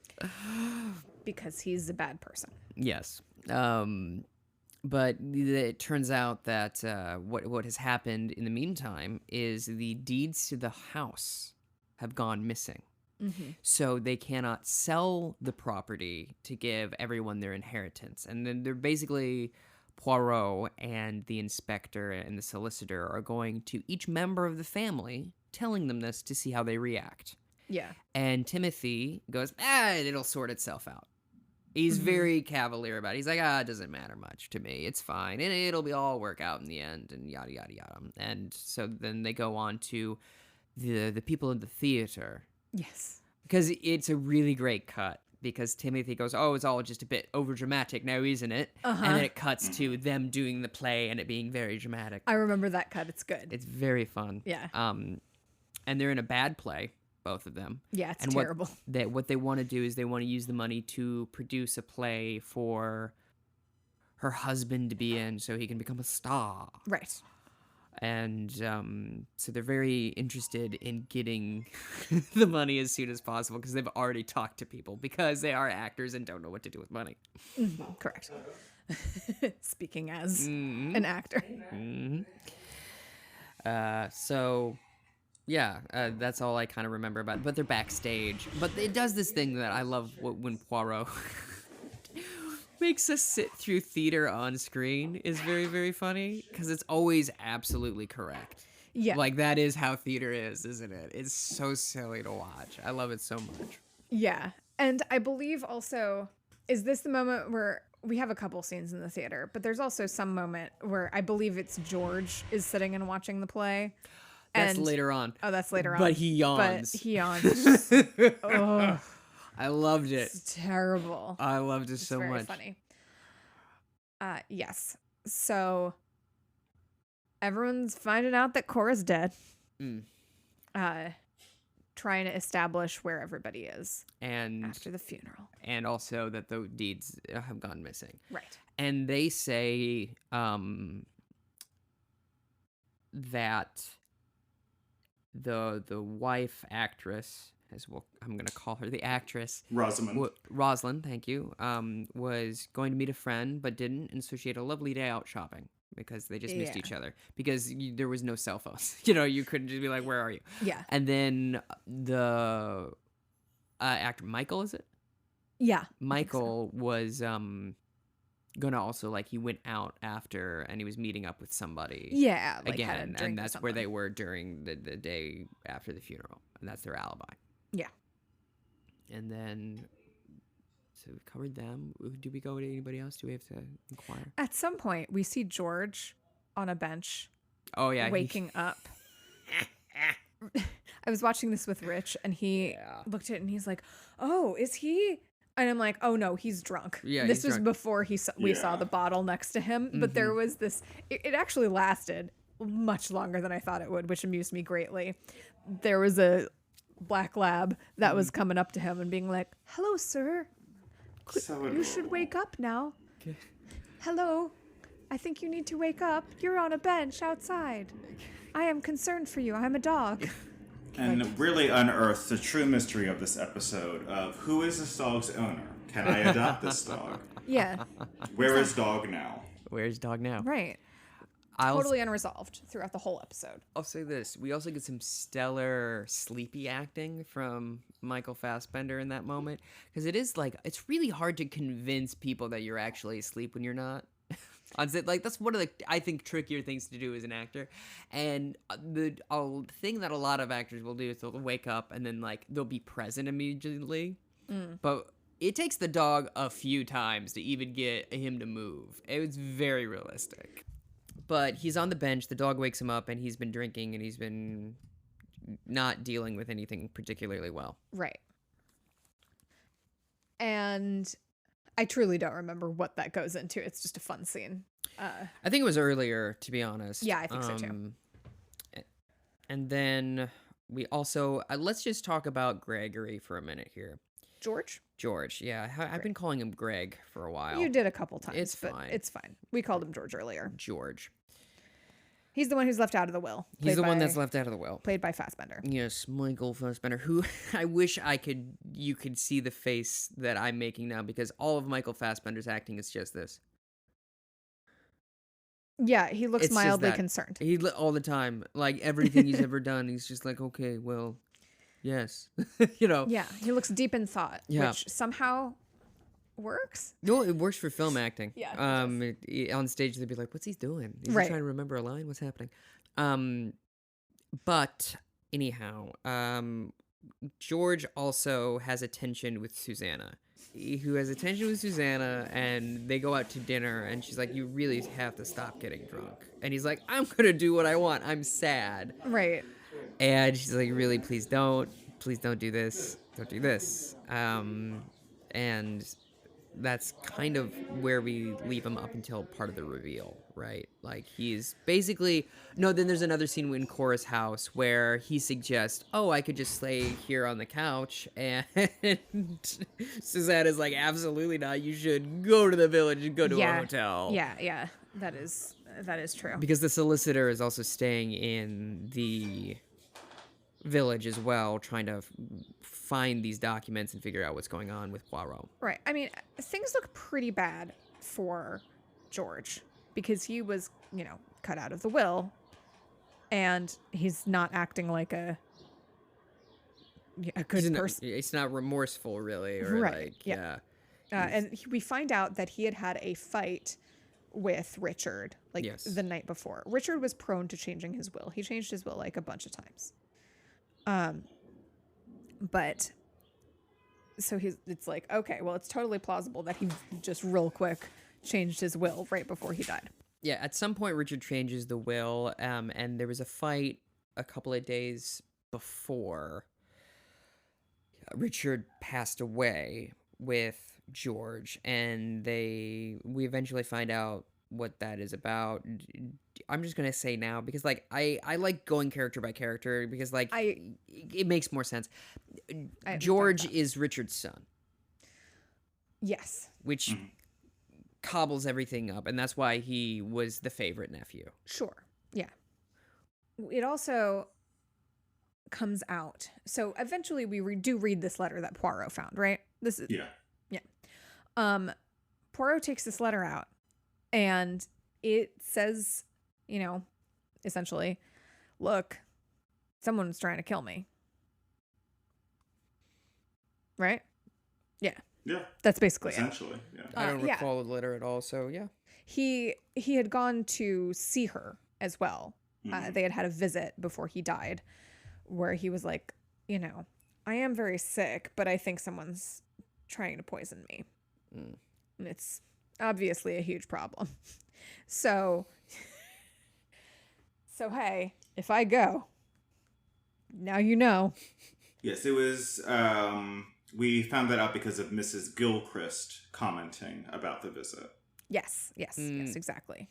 Because he's a bad person. Yes. But it turns out that what has happened in the meantime is the deeds to the house have gone missing. So they cannot sell the property to give everyone their inheritance. And then they're basically Poirot and the inspector and the solicitor are going to each member of the family, telling them this to see how they react. Yeah. And Timothy goes, it'll sort itself out. He's very cavalier about it. He's like, it doesn't matter much to me. It's fine. And it'll all work out in the end and yada, yada, yada. And so then they go on to the people in the theater. Yes. Because it's a really great cut. Because Timothy goes, it's all just a bit overdramatic now, isn't it? And then it cuts to them doing the play and it being very dramatic. I remember that cut. It's good. It's very fun. Yeah. And they're in a bad play, both of them. Yeah, it's and terrible. What they want to do is they want to use the money to produce a play for her husband to be in so he can become a star. Right. And so they're very interested in getting the money as soon as possible because they've already talked to people because they are actors and don't know what to do with money. Correct. Speaking as an actor. So, yeah, that's all I kind of remember about it. But they're backstage. But it does this thing that I love when Poirot makes us sit through theater on screen is very, very funny because it's always absolutely correct. Yeah. Like, that is how theater is, isn't it? It's so silly to watch. I love it so much. Yeah. And I believe also, is this the moment where we have a couple scenes in the theater, but there's also some moment where I believe it's George is sitting and watching the play. That's later on. Oh, that's later on. But he yawns. Oh, I loved it. it's terrible. I loved it so very much. Funny. Yes. So everyone's finding out that Cora's dead. Trying to establish where everybody is and after the funeral. And also that the deeds have gone missing. Right. And they say that the wife actress, I'm going to call her the actress. Rosalind, thank you, was going to meet a friend but didn't. And so she had a lovely day out shopping because they just missed each other because there was no cell phones. You couldn't just be like, where are you? Yeah. And then the actor, Michael, is it? Yeah. Michael was gonna also, like, he went out after and he was meeting up with somebody. Yeah. Like again, and that's where they were during the day after the funeral. And that's their alibi. Yeah. And then, so we've covered them. Do we go to anybody else? Do we have to inquire? at some point, we see George on a bench. Oh, yeah. Waking up. I was watching this with Rich, and he looked at it, and he's like, "Oh, is he?" And I'm like, "Oh no, he's drunk." Yeah, this he's was drunk. before we saw the bottle next to him. But there was this. It actually lasted much longer than I thought it would, which amused me greatly. There was a black lab that was coming up to him and being like, "Hello, sir. You should wake up now. Hello. I think you need to wake up. You're on a bench outside. I am concerned for you. I'm a dog." And really unearth the true mystery of this episode of who is this dog's owner? Can I adopt this dog? Yeah. Where is dog now? Where's dog now? Right. I'll Totally unresolved throughout the whole episode. I'll say this. We also get some stellar sleepy acting from Michael Fassbender in that moment. Because it is like, it's really hard to convince people that you're actually asleep when you're not. Like, that's one of the, I think, trickier things to do as an actor. And the thing that a lot of actors will do is they'll wake up and then, like, they'll be present immediately. But it takes the dog a few times to even get him to move. It was very realistic. But he's on the bench, the dog wakes him up, and he's been drinking, and he's been not dealing with anything particularly well. Right. And I truly don't remember what that goes into. It's just a fun scene. I think it was earlier, to be honest. Yeah, I think so too. And then We also let's just talk about Gregory for a minute here. George? George, yeah, I've been calling him Greg for a while. You did a couple times. It's but fine. It's fine. We called him George earlier. George. He's the one who's left out of the will. He's the one that's left out of the will. Played by Fassbender. Yes, Michael Fassbender, who I wish you could see the face that I'm making now, because all of Michael Fassbender's acting is just this. Yeah, he looks It's just mildly that. concerned. All the time, like everything he's ever done, he's just like, okay, well, yes, Yeah, he looks deep in thought, Yeah. which somehow works. No, it works for film acting. Yeah, it On stage they'd be like, "What's he doing? Is he Right. trying to remember a line? What's happening?" But anyhow, George also has a tension with Susanna, who has a tension with Susanna, and they go out to dinner, and she's like, "You really have to stop getting drunk," and he's like, "I'm gonna do what I want. I'm sad." Right. And she's like, "Really, please don't do this. Don't do this." And that's kind of where we leave him up until part of the reveal, right? Like he's basically then there's another scene in Cora's house where he suggests, "Oh, I could just lay here on the couch," and Susanna's like, "Absolutely not. You should go to the village and go to a hotel." Yeah. That is true. Because the solicitor is also staying in the village as well, trying to find these documents and figure out what's going on with Poirot. Right. I mean, things look pretty bad for George because he was, cut out of the will, and he's not acting like a good person. It's not remorseful, really, or Right, like, yeah. We find out that he had a fight with Richard, Yes. the night before. Richard was prone to changing his will. He changed his will like a bunch of times. But so it's like, okay, well, it's totally plausible that he just real quick changed his will right before he died. Yeah, at some point Richard changes the will, and there was a fight a couple of days before Richard passed away with George, and we eventually find out what that is about. I'm just gonna say now because I like going character by character because it makes more sense. George is Richard's son. Yes. Which cobbles everything up, and that's why he was the favorite nephew. Sure. Yeah. It also comes out. So eventually we do read this letter that Poirot found, right? This is Yeah. Poirot takes this letter out, and it says, essentially, look, someone's trying to kill me. Right? Yeah. Yeah. That's basically it. Essentially, yeah. I don't recall the letter at all, so yeah. He had gone to see her as well. They had a visit before he died where he was like, I am very sick, but I think someone's trying to poison me. And it's obviously a huge problem. So hey, if I go, now you know. Yes, it was, we found that out because of Mrs. Gilchrist commenting about the visit. Yes, exactly.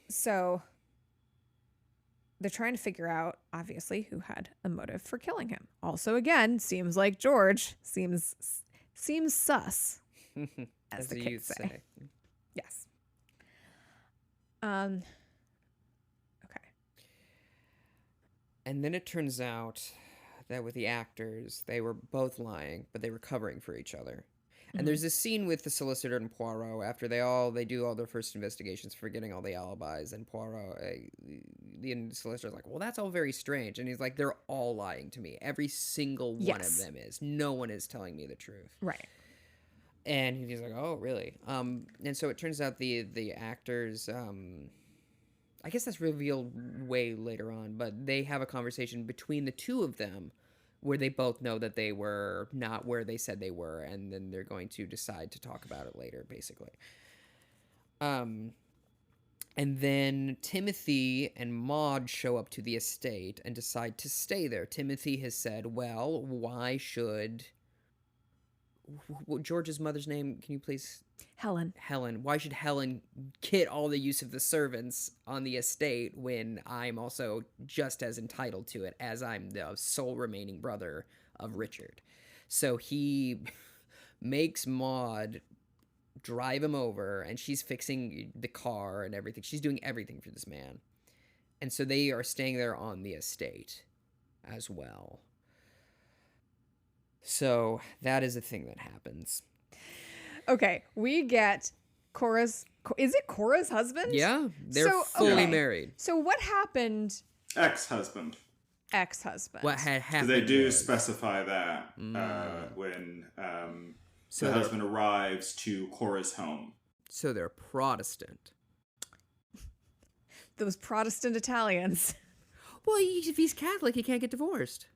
So they're trying to figure out, obviously, who had a motive for killing him. Also, again, seems like George seems sus, as the kids say. Yes. Okay. And then it turns out that with the actors, they were both lying, but they were covering for each other. And there's this scene with the solicitor and Poirot after they do all their first investigations for getting all the alibis, and Poirot, the solicitor's like, well, that's all very strange. And he's like, they're all lying to me. Every single one of them is. No one is telling me the truth. Right. And he's like, oh, really? And so it turns out the actors, I guess that's revealed way later on, but they have a conversation between the two of them where they both know that they were not where they said they were, and then they're going to decide to talk about it later, basically. And then Timothy and Maud show up to the estate and decide to stay there. Timothy has said, well, why should George's mother's name? Can you please? Helen. Helen. Why should Helen get all the use of the servants on the estate when I'm also just as entitled to it, as I'm the sole remaining brother of Richard? So he makes Maud drive him over, and she's fixing the car and everything. She's doing everything for this man. And so they are staying there on the estate as well. So that is a thing that happens. Okay, we get Cora's... Is it Cora's husband? Yeah, they're fully married. So what happened... Ex-husband. Ex-husband. What had happened? They do specify that when the husband arrives to Cora's home. So they're Protestant. Those Protestant Italians. Well, if he's Catholic, he can't get divorced.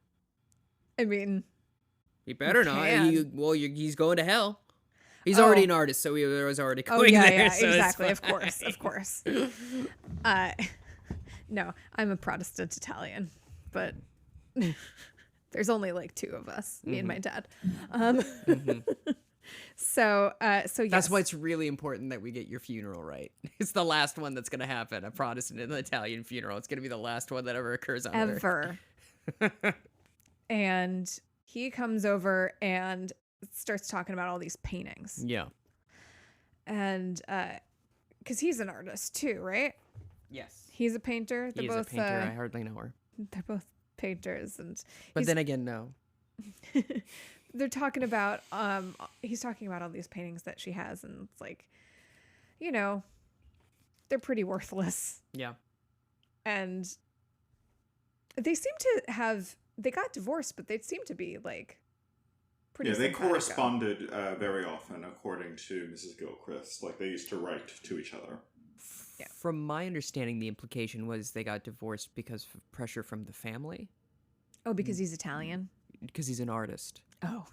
I mean... He better not. He's going to hell. He's already an artist, so he was already going there. Yeah, so exactly. Of course. No, I'm a Protestant Italian, but there's only like two of us, me and my dad. So yes. That's why it's really important that we get your funeral right. It's the last one that's going to happen, a Protestant and an Italian funeral. It's going to be the last one that ever occurs on Ever. And he comes over and starts talking about all these paintings. Yeah. And because he's an artist too, right? Yes. He's a painter. He's a painter. I hardly know her. They're both painters, but then again, no. They're talking about he's talking about all these paintings that she has, and it's like, you know, they're pretty worthless. Yeah. And they seem to have, they got divorced, but they seem to be like pretty they simpatico. corresponded very often, according to Mrs. Gilchrist. Like, they used to write to each other. Yeah. From my understanding, the implication was they got divorced because of pressure from the family. Oh, because he's Italian? Because he's an artist. Oh.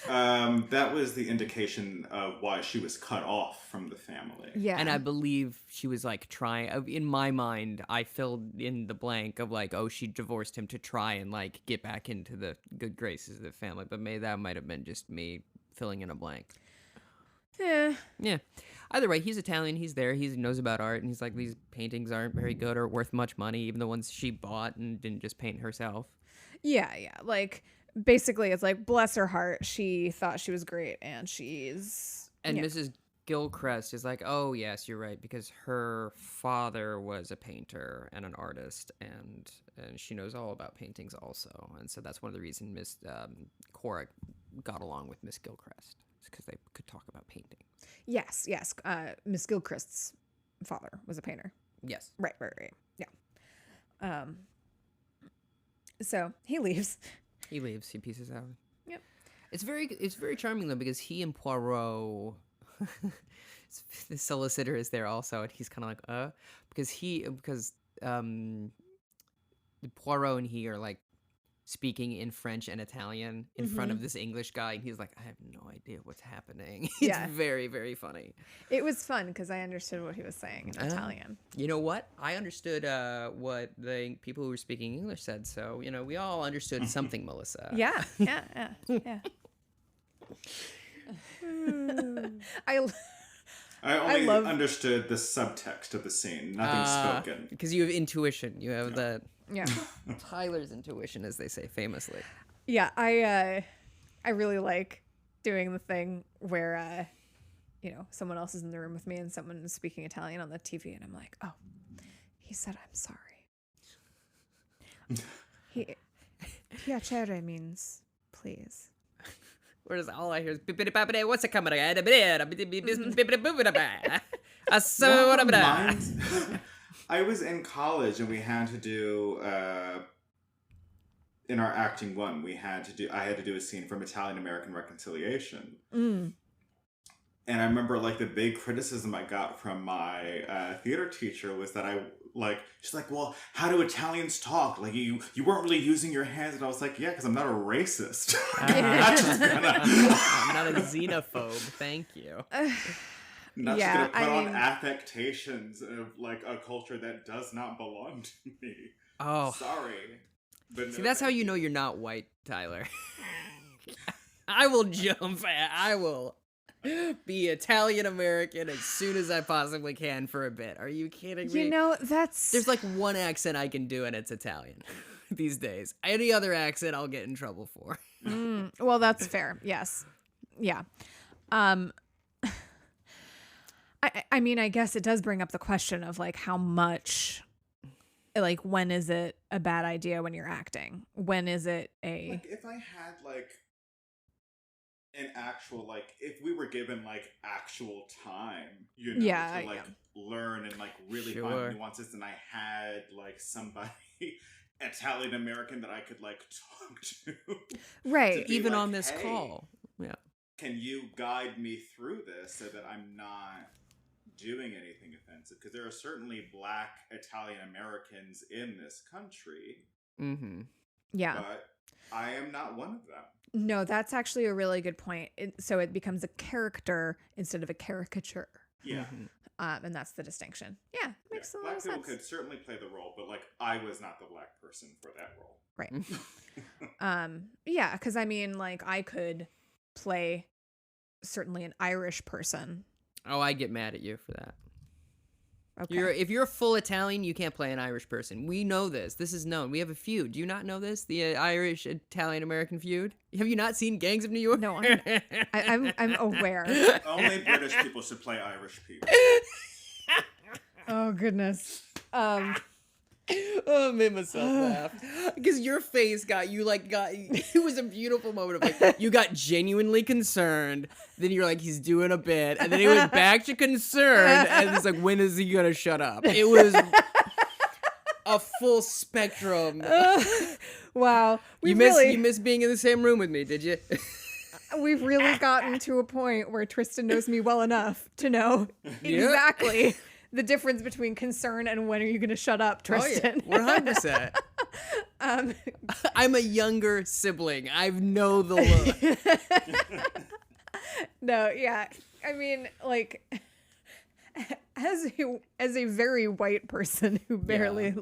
That was the indication of why she was cut off from the family. Yeah. And I believe she was like trying, in my mind, I filled in the blank of like, oh, she divorced him to try and like get back into the good graces of the family. But maybe that might have been just me filling in a blank. Yeah. Either way, he's Italian. He's there. He knows about art. And he's like, these paintings aren't very good or worth much money, even the ones she bought and didn't just paint herself. Yeah. Like, basically, it's like, bless her heart. She thought she was great, and she's... And Mrs. Gilchrist is like, oh, yes, you're right, because her father was a painter and an artist, and she knows all about paintings also. And so that's one of the reasons Miss Cora got along with Miss Gilchrist, because they could talk about painting. Yes. Miss Gilchrist's father was a painter. Yes. Right. Yeah. So he leaves. He leaves. He pieces out. Yep. It's very charming though, because he and Poirot, the solicitor is there also, and he's kind of like, because Poirot and he are like speaking in French and Italian in front of this English guy, and he's like, I have no idea what's happening. It's very, very funny. It was fun because I understood what he was saying in Italian. You know what? I understood what the people who were speaking English said, so, you know, we all understood something, Melissa. Yeah. I only understood the subtext of the scene, nothing spoken. Because you have intuition. You have that. Yeah. Tyler's intuition, as they say famously. Yeah, I really like doing the thing where someone else is in the room with me and someone is speaking Italian on the TV, and I'm like, oh, he said I'm sorry. Piacere means please. Whereas all I hear is what's a camera? I was in college and we had to do in our acting one, I had to do a scene from Italian American Reconciliation. And I remember like the big criticism I got from my theater teacher was that she's like, well, how do Italians talk? Like you weren't really using your hands. And I was like, yeah, because I'm not a racist. I'm not a xenophobe. Thank you. Not just gonna put on affectations of like a culture that does not belong to me. Oh, sorry. But see, that's how you know you're not white, Tyler. I will jump. I will be Italian American as soon as I possibly can for a bit. Are you kidding me? You know, that's... There's like one accent I can do, and it's Italian these days. Any other accent, I'll get in trouble for. Well, that's fair. Yes. Yeah. I mean, I guess it does bring up the question of like how much, like, when is it a bad idea when you're acting? When is it a... Like, if I had, like, an actual, like, if we were given, like, actual time, you know, Yeah, to, like, learn and, like, really Sure. find nuances, and I had, like, somebody Italian American that I could, like, talk to. Right. to be Even like, on this "Hey, call. Yeah. can you guide me through this so that I'm not doing anything offensive?" Because there are certainly Black Italian Americans in this country, Mm-hmm. Yeah. but I am not one of them. No, that's actually a really good point. So it becomes a character instead of a caricature. Yeah. And that's the distinction. Yeah, makes a lot Black of people sense. could certainly play the role, but, like, I was not the Black person for that role. Right. Yeah, because I mean, like, I could play certainly an Irish person. Oh, I get mad at you for that. Okay. If you're full Italian, you can't play an Irish person. We know this. This is known. We have a feud. Do you not know this? The Irish Italian American feud. Have you not seen Gangs of New York? No, I'm aware. Only British people should play Irish people. Oh goodness. Oh, I made myself laugh because your face got it was a beautiful moment of like you got genuinely concerned, then you're like he's doing a bit, and then he went back to concerned, and it's like when is he gonna shut up? It was a full spectrum. Wow. You miss being in the same room with me, did you? We've really gotten to a point where Tristan knows me well enough to know exactly the difference between concern and when are you going to shut up, Tristan. Oh, yeah. 100%. I'm a younger sibling. I know the look. No, yeah. I mean, like, as a very white person who barely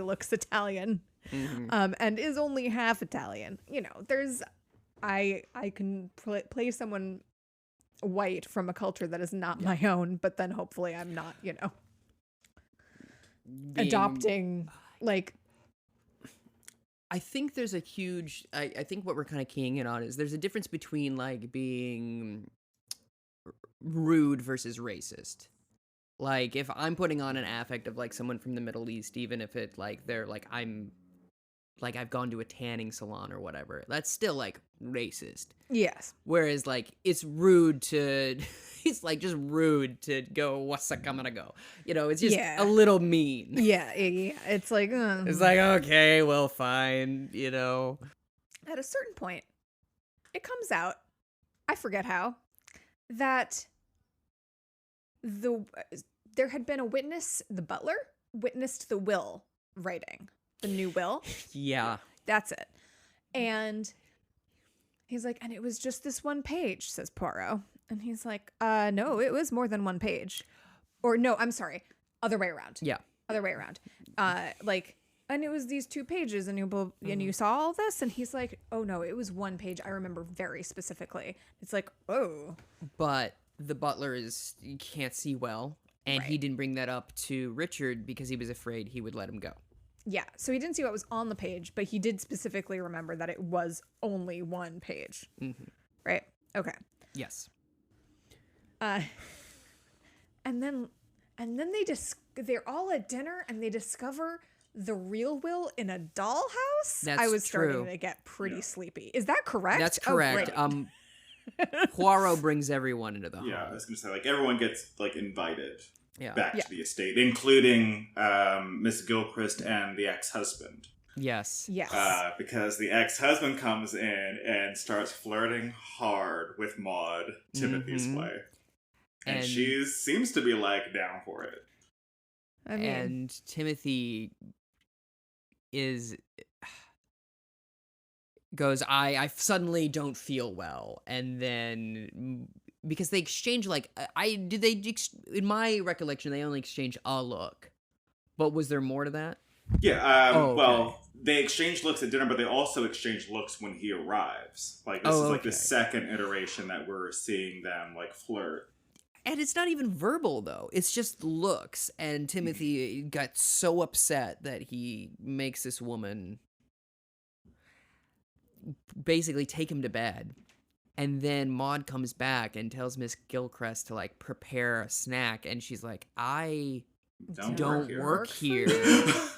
looks Italian, and is only half Italian, you know, I can play someone white from a culture that is not my own, but then hopefully I'm not, you know, adopting, like... I think there's a huge, I think what we're kind of keying in on is there's a difference between like being rude versus racist. Like if I'm putting on an affect of like someone from the Middle East, even if it like they're like I've gone to a tanning salon or whatever, that's still like racist. Yes. Whereas like it's rude to it's like just rude to go what's I'm gonna go, you know, it's just a little mean. Yeah, it's like it's like okay, well, fine, you know. At a certain point it comes out, I forget how, that there had been a witness, the butler witnessed the will writing, the new will. Yeah. That's it. And he's like, and it was just this one page, says Poirot. And he's like, no, it was more than one page. Or no, I'm sorry. Other way around. Yeah. Other way around. And it was these 2 pages and you saw all this? And he's like, oh no, it was 1 page. I remember very specifically. It's like, oh. But the butler you can't see well. And he didn't bring that up to Richard because he was afraid he would let him go. Yeah, so he didn't see what was on the page, but he did specifically remember that it was only 1 page. Mm-hmm. Right? Okay. Yes. And then they're all at dinner and they discover the real will in a dollhouse. That's I was true. starting to get pretty sleepy. Is that correct? That's correct. Oh, great. Poirot brings everyone into the home. Yeah, I was gonna say, like, everyone gets, like, invited back Yeah. to the estate, including Miss Gilchrist and the ex-husband. Yes. Yes. Because the ex-husband comes in and starts flirting hard with Maud, Timothy's wife. And she seems to be, like, down for it. I mean, and Timothy goes, I suddenly don't feel well. And then, because they exchange, like, in my recollection, they only exchange a look. But was there more to that? Yeah, okay. Well, they exchange looks at dinner, but they also exchange looks when he arrives. Like, this is like the second iteration that we're seeing them like flirt. And it's not even verbal, though. It's just looks. And Timothy got so upset that he makes this woman basically take him to bed. And then Maud comes back and tells Miss Gilchrist to, like, prepare a snack. And she's like, I don't work here.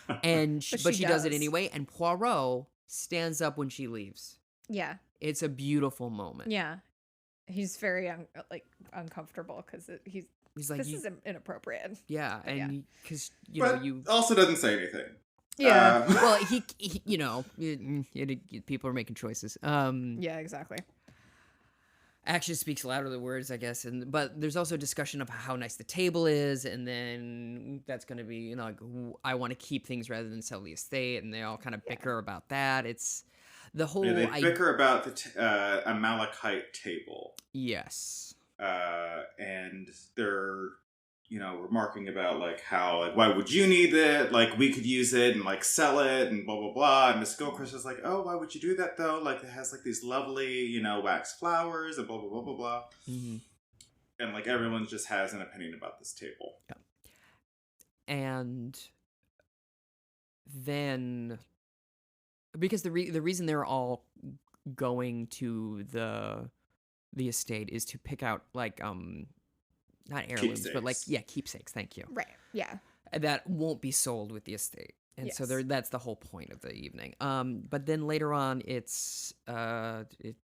But she does it anyway. And Poirot stands up when she leaves. Yeah. It's a beautiful moment. Yeah. He's very uncomfortable because he's like, this is inappropriate. Yeah, and because you also doesn't say anything. Yeah. Well, he people are making choices. Yeah, exactly. Action speaks louder than words, I guess. But there's also a discussion of how nice the table is, and then that's going to be like, I want to keep things rather than sell the estate, and they all kind of bicker about that. It's the whole. Yeah, they bicker about a malachite table. Yes. And they're, remarking about like how, like, why would you need it? Like, we could use it and like sell it and blah blah blah. And Miss Gilchrist is like, oh, why would you do that though? Like, it has like these lovely, wax flowers and blah blah blah blah blah. Mm-hmm. And like everyone just has an opinion about this table. Yeah. And then, because the reason they're all going to the estate is to pick out like not heirlooms, but like keepsakes. Thank you. Right. Yeah. That won't be sold with the estate, and so that's the whole point of the evening. But then later on, it's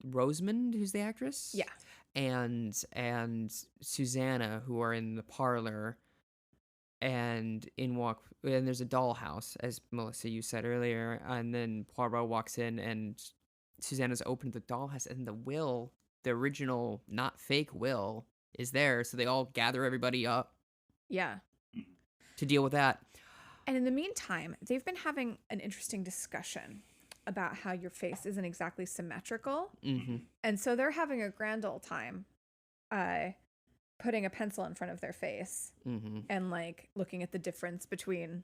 Rosamund, who's the actress. Yeah. And Susanna, who are in the parlor, and there's a dollhouse, as Melissa, you said earlier, and then Poirot walks in, and Susanna's opened the dollhouse, and the original, not fake will, is there, so they all gather everybody up. Yeah. To deal with that. And in the meantime, they've been having an interesting discussion about how your face isn't exactly symmetrical. Mm-hmm. And so they're having a grand old time putting a pencil in front of their face and like looking at the difference between,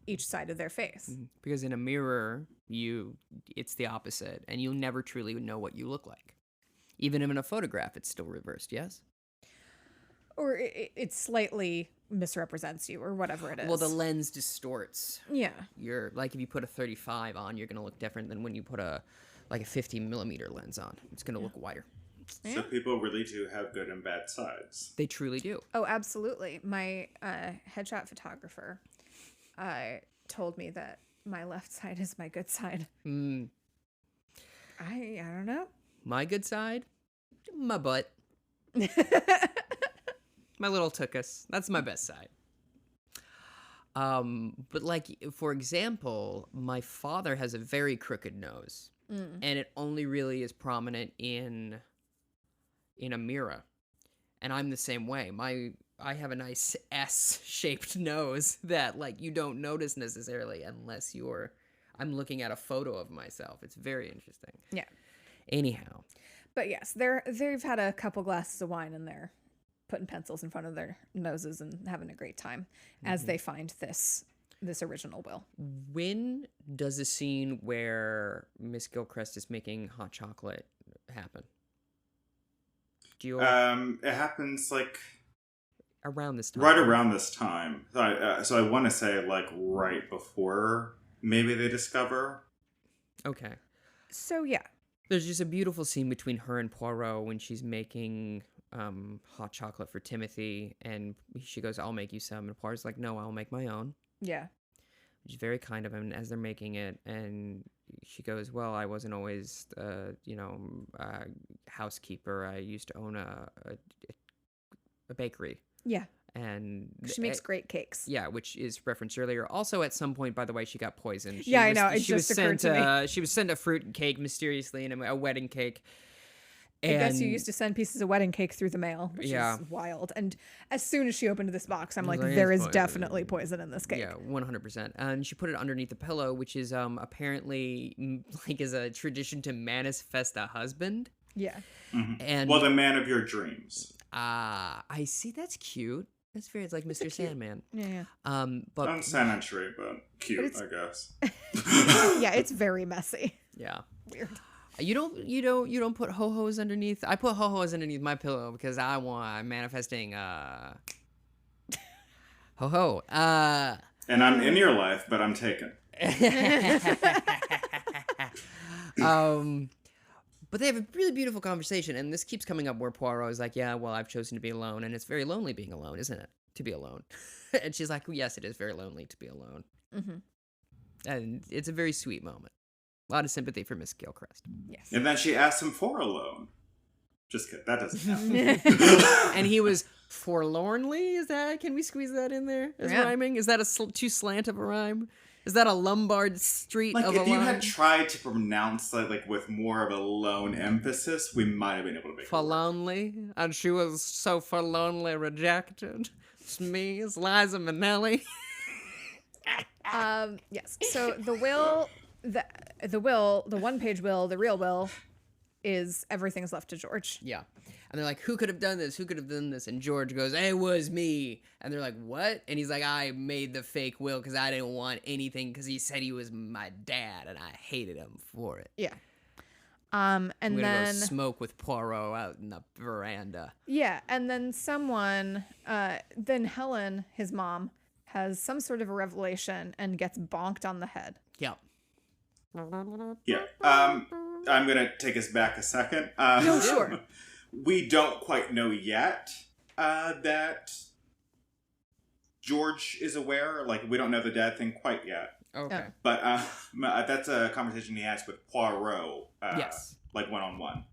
each side of their face. Because in a mirror, it's the opposite, and you'll never truly know what you look like. Even in a photograph, it's still reversed, yes? Or it slightly misrepresents you, or whatever it is. Well, the lens distorts. Yeah. If you put a 35 on, you're going to look different than when you put a 50 millimeter lens on. It's going to look wider. Yeah. So people really do have good and bad sides. They truly do. Oh, absolutely. My headshot photographer told me that my left side is my good side. I don't know. My good side? My butt. My little tuchus. That's my best side. But like, for example, my father has a very crooked nose. And it only really is prominent in a mirror. And I'm the same way. I have a nice S-shaped nose that like you don't notice necessarily unless I'm looking at a photo of myself. It's very interesting. Yeah. Anyhow. But yes, they've had a couple glasses of wine and they're putting pencils in front of their noses and having a great time as they find this original will. When does the scene where Miss Gilchrist is making hot chocolate happen? It happens like around this time. Right around this time. So I want to say like right before maybe they discover. Okay. So yeah. There's just a beautiful scene between her and Poirot when she's making hot chocolate for Timothy, and she goes, "I'll make you some," and Poirot's like, "No, I'll make my own." Yeah. Which is very kind of him as they're making it, and she goes, "Well, I wasn't always, housekeeper. I used to own a bakery." Yeah. And she makes great cakes. Yeah, which is referenced earlier. Also, at some point, by the way, she got poisoned. I know. It just occurred to me. She was sent a fruit cake mysteriously in a wedding cake. I guess you used to send pieces of wedding cake through the mail, which is wild. And as soon as she opened this box, I'm like, there is definitely poison in this cake. Yeah, 100%. And she put it underneath the pillow, which is apparently like is a tradition to manifest a husband. Yeah. Mm-hmm. And the man of your dreams. I see. That's cute. It's very, it's like Mr. Sandman. Yeah. But Unsanitary, but cute, it's- I guess. Yeah, it's very messy. yeah. Weird. You don't put ho-hos underneath. I put ho-hos underneath my pillow because I'm manifesting ho-ho. And I'm in your life, but I'm taken. But they have a really beautiful conversation, and this keeps coming up where Poirot is like, yeah, well, I've chosen to be alone, and it's very lonely being alone, isn't it? To be alone. And she's like, well, yes, it is very lonely to be alone. Mm-hmm. And it's a very sweet moment. A lot of sympathy for Miss Gilchrist. Yes. And then she asks him for a loan. Just kidding. That doesn't happen. And he was forlornly? Is that, can we squeeze that in there as Yeah. rhyming? Is that too slant of a rhyme? Is that a Lombard street Like, of a if you line? had tried to pronounce like with more of a lone emphasis, we might have been able to make it work. Forlornly, and she was so forlornly rejected. It's me, it's Liza Minnelli. Yes. So the will, the will, the one-page will, the real will, is everything's left to George. Yeah. And they're like, who could have done this? Who could have done this? And George goes, it was me. And they're like, what? And he's like, I made the fake will because I didn't want anything because he said he was my dad and I hated him for it. Yeah. And I'm gonna then go smoke with Poirot out in the veranda. yeah, and then someone, then Helen, his mom, has some sort of a revelation and gets bonked on the head. Yep. Yeah. I'm gonna take us back a second. No, sure. We don't quite know yet that George is aware. Like, we don't know the dad thing quite yet. Okay. But that's a conversation he has with Poirot. Yes. Like one-on-one.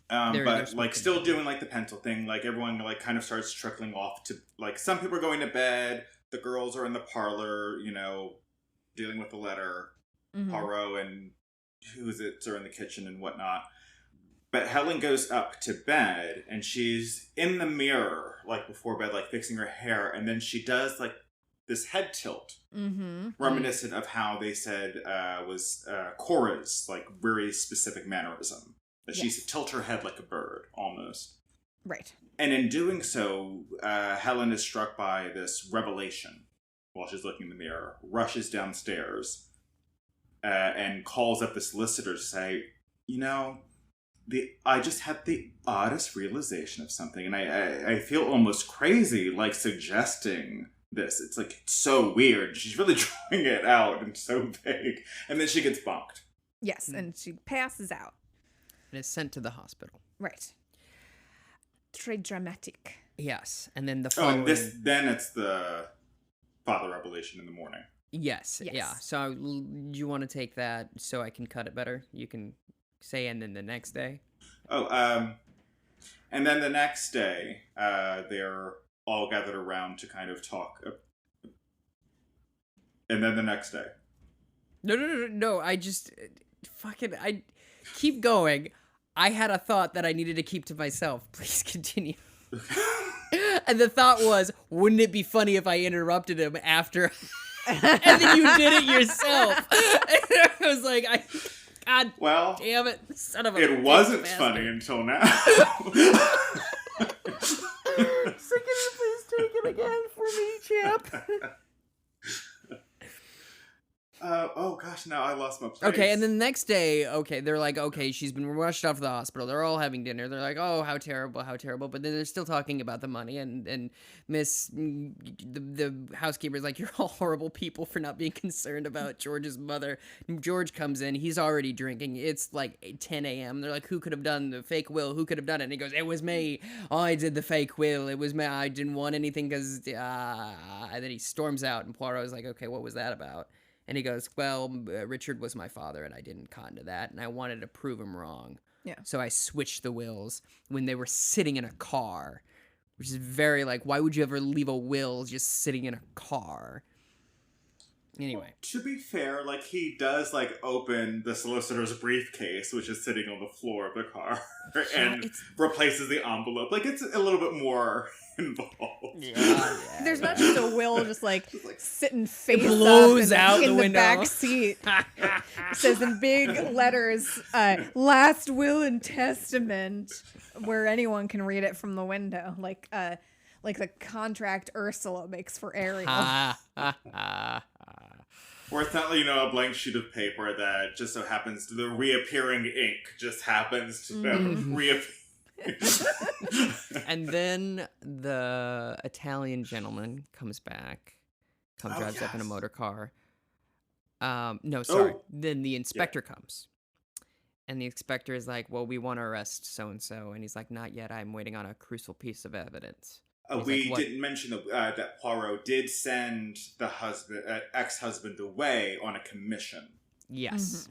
They're But like spoken. still doing like the pencil thing. Like everyone like kind of starts trickling off to like some people are going to bed. The girls are in the parlor, you know, dealing with the letter. Mhm. Poirot and who's it are in the kitchen and whatnot. But Helen goes up to bed and she's in the mirror, like before bed, like fixing her hair, and then she does like this head tilt, Mm-hmm. reminiscent of how they said was Cora's like very specific mannerism. That she used to tilt her head like a bird, almost. Right. And in doing so, Helen is struck by this revelation while she's looking in the mirror, rushes downstairs, and calls up the solicitor to say, you know, I just had the oddest realization of something, and I feel almost crazy, like, suggesting this. It's, like, it's so weird. She's really drawing it out and so vague. And then she gets bonked. Yes, and she passes out. And is sent to the hospital. Right. Très dramatic. Yes. And then the Oh, following... and then it's the father revelation in the morning. Yes, Yes. yeah. So do you want to take that so I can cut it better? You can say, and then the next day. Oh, and then the next day, they're all gathered around to kind of talk. And then the next day. No. I just I keep going. I had a thought that I needed to keep to myself. Please continue. And the thought was, wouldn't it be funny if I interrupted him after? And then you did it yourself. And I was like, God Well, damn it, son of a it wasn't bastard. funny until now. So can you please take it again for me, champ? Oh gosh, now I lost my place. Okay, and then the next day, they're like, she's been rushed off to the hospital. They're all having dinner. They're like, oh, how terrible. But then they're still talking about the money, and Miss, the housekeeper's like, you're all horrible people for not being concerned about George's mother. And George comes in. He's already drinking. It's like 10 a.m. They're like, who could have done the fake will? Who could have done it? And he goes, it was me. I did the fake will. It was me. I didn't want anything because... And then he storms out, and Poirot's like, okay, what was that about? And he goes, well, Richard was my father, and I didn't cotton to that, and I wanted to prove him wrong. Yeah. So I switched the wills when they were sitting in a car, which is very like, why would you ever leave a will just sitting in a car? Anyway. To be fair, like, he does, like, open the solicitor's briefcase, which is sitting on the floor of the car, and replaces the envelope. Like, it's a little bit more involved. There's not just a will just like sitting face blows up out in the the window. back seat. It says in big letters, last will and testament, where anyone can read it from the window. Like like the contract Ursula makes for Ariel. Ha, ha, ha, ha. Or it's not, a blank sheet of paper that just so happens to, the reappearing ink just happens to reappear. And then the Italian gentleman comes back, drives up in a motor car. No, sorry. Then the inspector comes. And the inspector is like, well, we want to arrest so-and-so. And he's like, not yet. I'm waiting on a crucial piece of evidence. We didn't mention that Poirot did send the ex-husband away on a commission. Yes.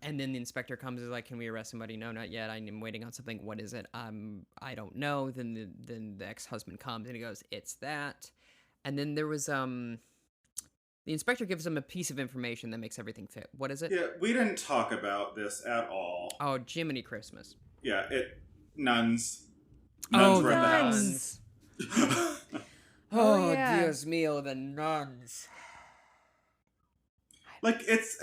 And then the inspector comes and is like, can we arrest somebody? No, not yet. I'm waiting on something. What is it? I don't know. Then the ex-husband comes and he goes, it's that. And then there was the inspector gives him a piece of information that makes everything fit. What is it? Yeah, we didn't talk about this at all. Oh, Jiminy Christmas. Yeah, nuns. Nuns were in the nuns. house. Oh, yeah. Dios mío, the nuns. It's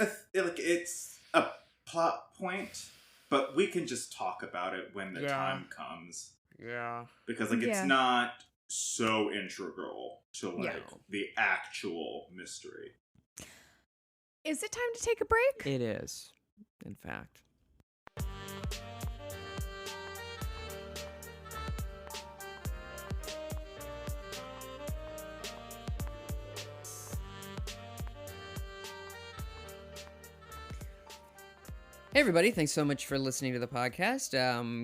a plot point, but we can just talk about it when the time comes. Yeah. Because it's not so integral to the actual mystery. Is it time to take a break? It is, in fact. Hey everybody, thanks so much for listening to the podcast.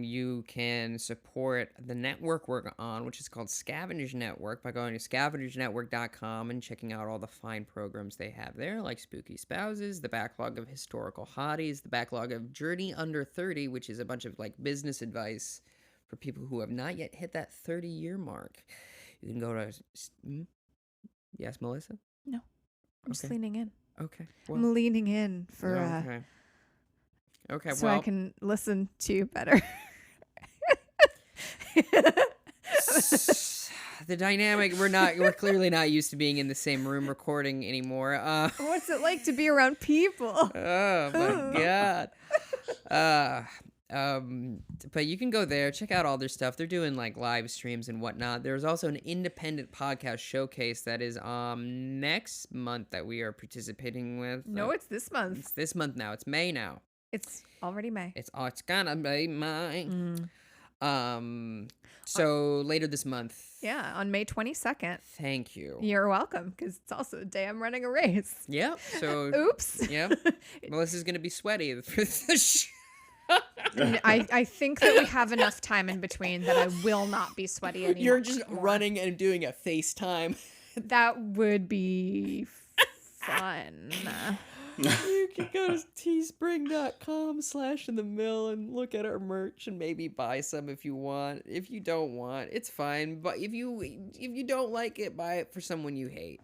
You can support the network we're on, which is called Scavenge Network, by going to scavengenetwork.com and checking out all the fine programs they have there, like Spooky Spouses, the backlog of Historical Hotties, the backlog of Journey Under 30, which is a bunch of business advice for people who have not yet hit that 30-year mark. You can go to... Yes, Melissa? No. I'm just leaning in. Okay. I'm leaning in for... Okay, so well... I can listen to you better. The dynamic, we're clearly not used to being in the same room recording anymore. What's it like to be around people? Oh my god. But you can go there, check out all their stuff. They're doing live streams and whatnot. There's also an independent podcast showcase that is next month that we are participating with. No, it's this month. It's this month now. It's May now. It's already May. It's gonna be May. So later this month. Yeah, on May 22nd. Thank you. You're welcome, because it's also a day I'm running a race. Yep. So. Oops. Yep. Melissa's gonna be sweaty for the show. I think that we have enough time in between that I will not be sweaty anymore. You're just running and doing a FaceTime. That would be fun. You can go to teespring.com/inthemill and look at our merch and maybe buy some if you want. If you don't want, it's fine. But if you don't like it, buy it for someone you hate.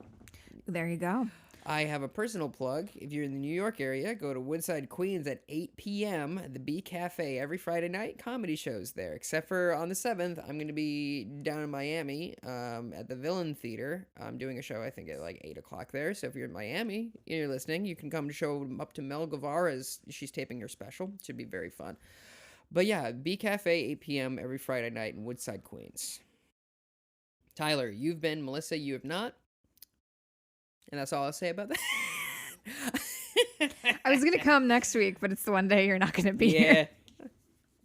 There you go. I have a personal plug. If you're in the New York area, go to Woodside, Queens at 8 p.m. at the B Cafe every Friday night. Comedy shows there. Except for on the 7th, I'm going to be down in Miami at the Villain Theater. I'm doing a show, I think, at 8 o'clock there. So if you're in Miami and you're listening, you can come to show up to Mel Guevara as she's taping her special. It should be very fun. But yeah, B Cafe, 8 p.m. every Friday night in Woodside, Queens. Tyler, you've been. Melissa, you have not. And that's all I'll say about that. I was going to come next week, but it's the one day you're not going to be here.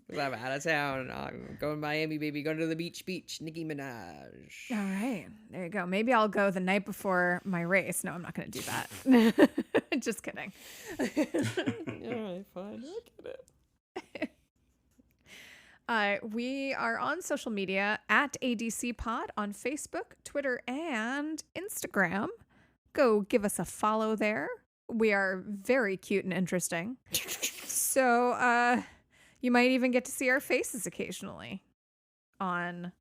Because I'm out of town. I'm going to Miami, baby. Going to the beach, Nicki Minaj. All right. There you go. Maybe I'll go the night before my race. No, I'm not going to do that. Just kidding. All right, fine. Look at it. We are on social media at ADC Pod on Facebook, Twitter, and Instagram. Go give us a follow there. We are very cute and interesting. So you might even get to see our faces occasionally on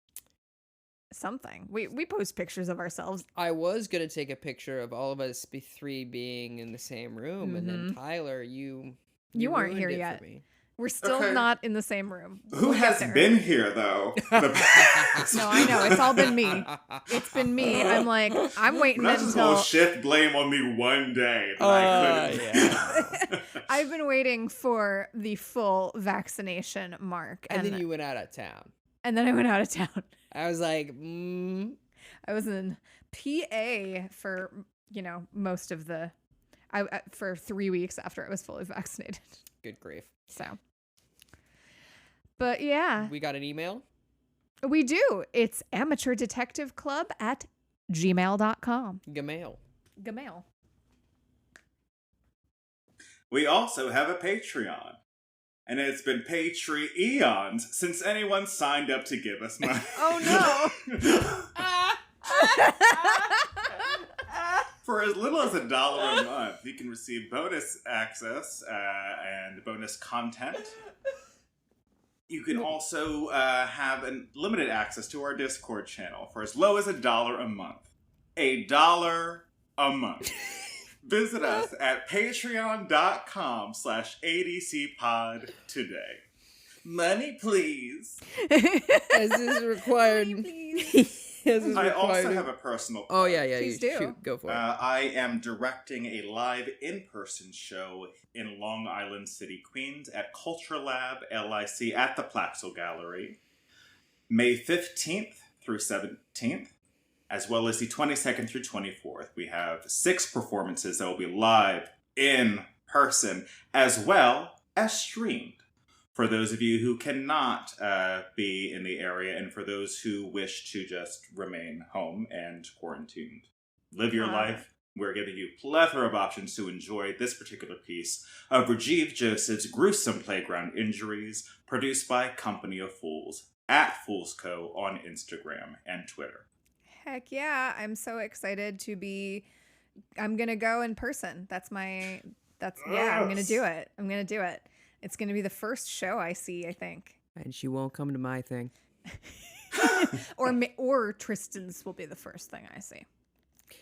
something. We post pictures of ourselves. I was going to take a picture of all of us three being in the same room. And then Tyler, you aren't here ruined it yet. for me. We're still not in the same room. Who has been here, though? No, I know. It's all been me. It's been me. I'm waiting Not just until... gonna shift blame on me one day. I couldn't. Yeah. I've been waiting for the full vaccination mark. And then you went out of town. And then I went out of town. I was like, I was in PA for, most of for 3 weeks after I was fully vaccinated. good grief. So, but yeah, We got an email. we do. It's amateurdetectiveclub@gmail.com. Gmail. Gmail. We also have a Patreon. And it's been eons since anyone signed up to give us money. Oh no. For as little as $1 a month, you can receive bonus access and bonus content. You can also have limited access to our Discord channel for as low as $1 a month. $1 a month. Visit us at patreon.com/adcpod today. Money, please. As is required. I also have a personal plug. Oh, yeah. Please do. Shoot, go for it. I am directing a live in-person show in Long Island City, Queens at Culture Lab LIC at the Plaxel Gallery, May 15th through 17th, as well as the 22nd through 24th. We have 6 performances that will be live in person as well as streamed. For those of you who cannot be in the area, and for those who wish to just remain home and quarantined. Live your life. We're giving you a plethora of options to enjoy this particular piece of Rajiv Joseph's gruesome playground injuries, produced by Company of Fools, at Foolsco on Instagram and Twitter. Heck yeah. I'm so excited I'm going to go in person. I'm going to do it. It's going to be the first show I see, I think. And she won't come to my thing. or Tristan's will be the first thing I see.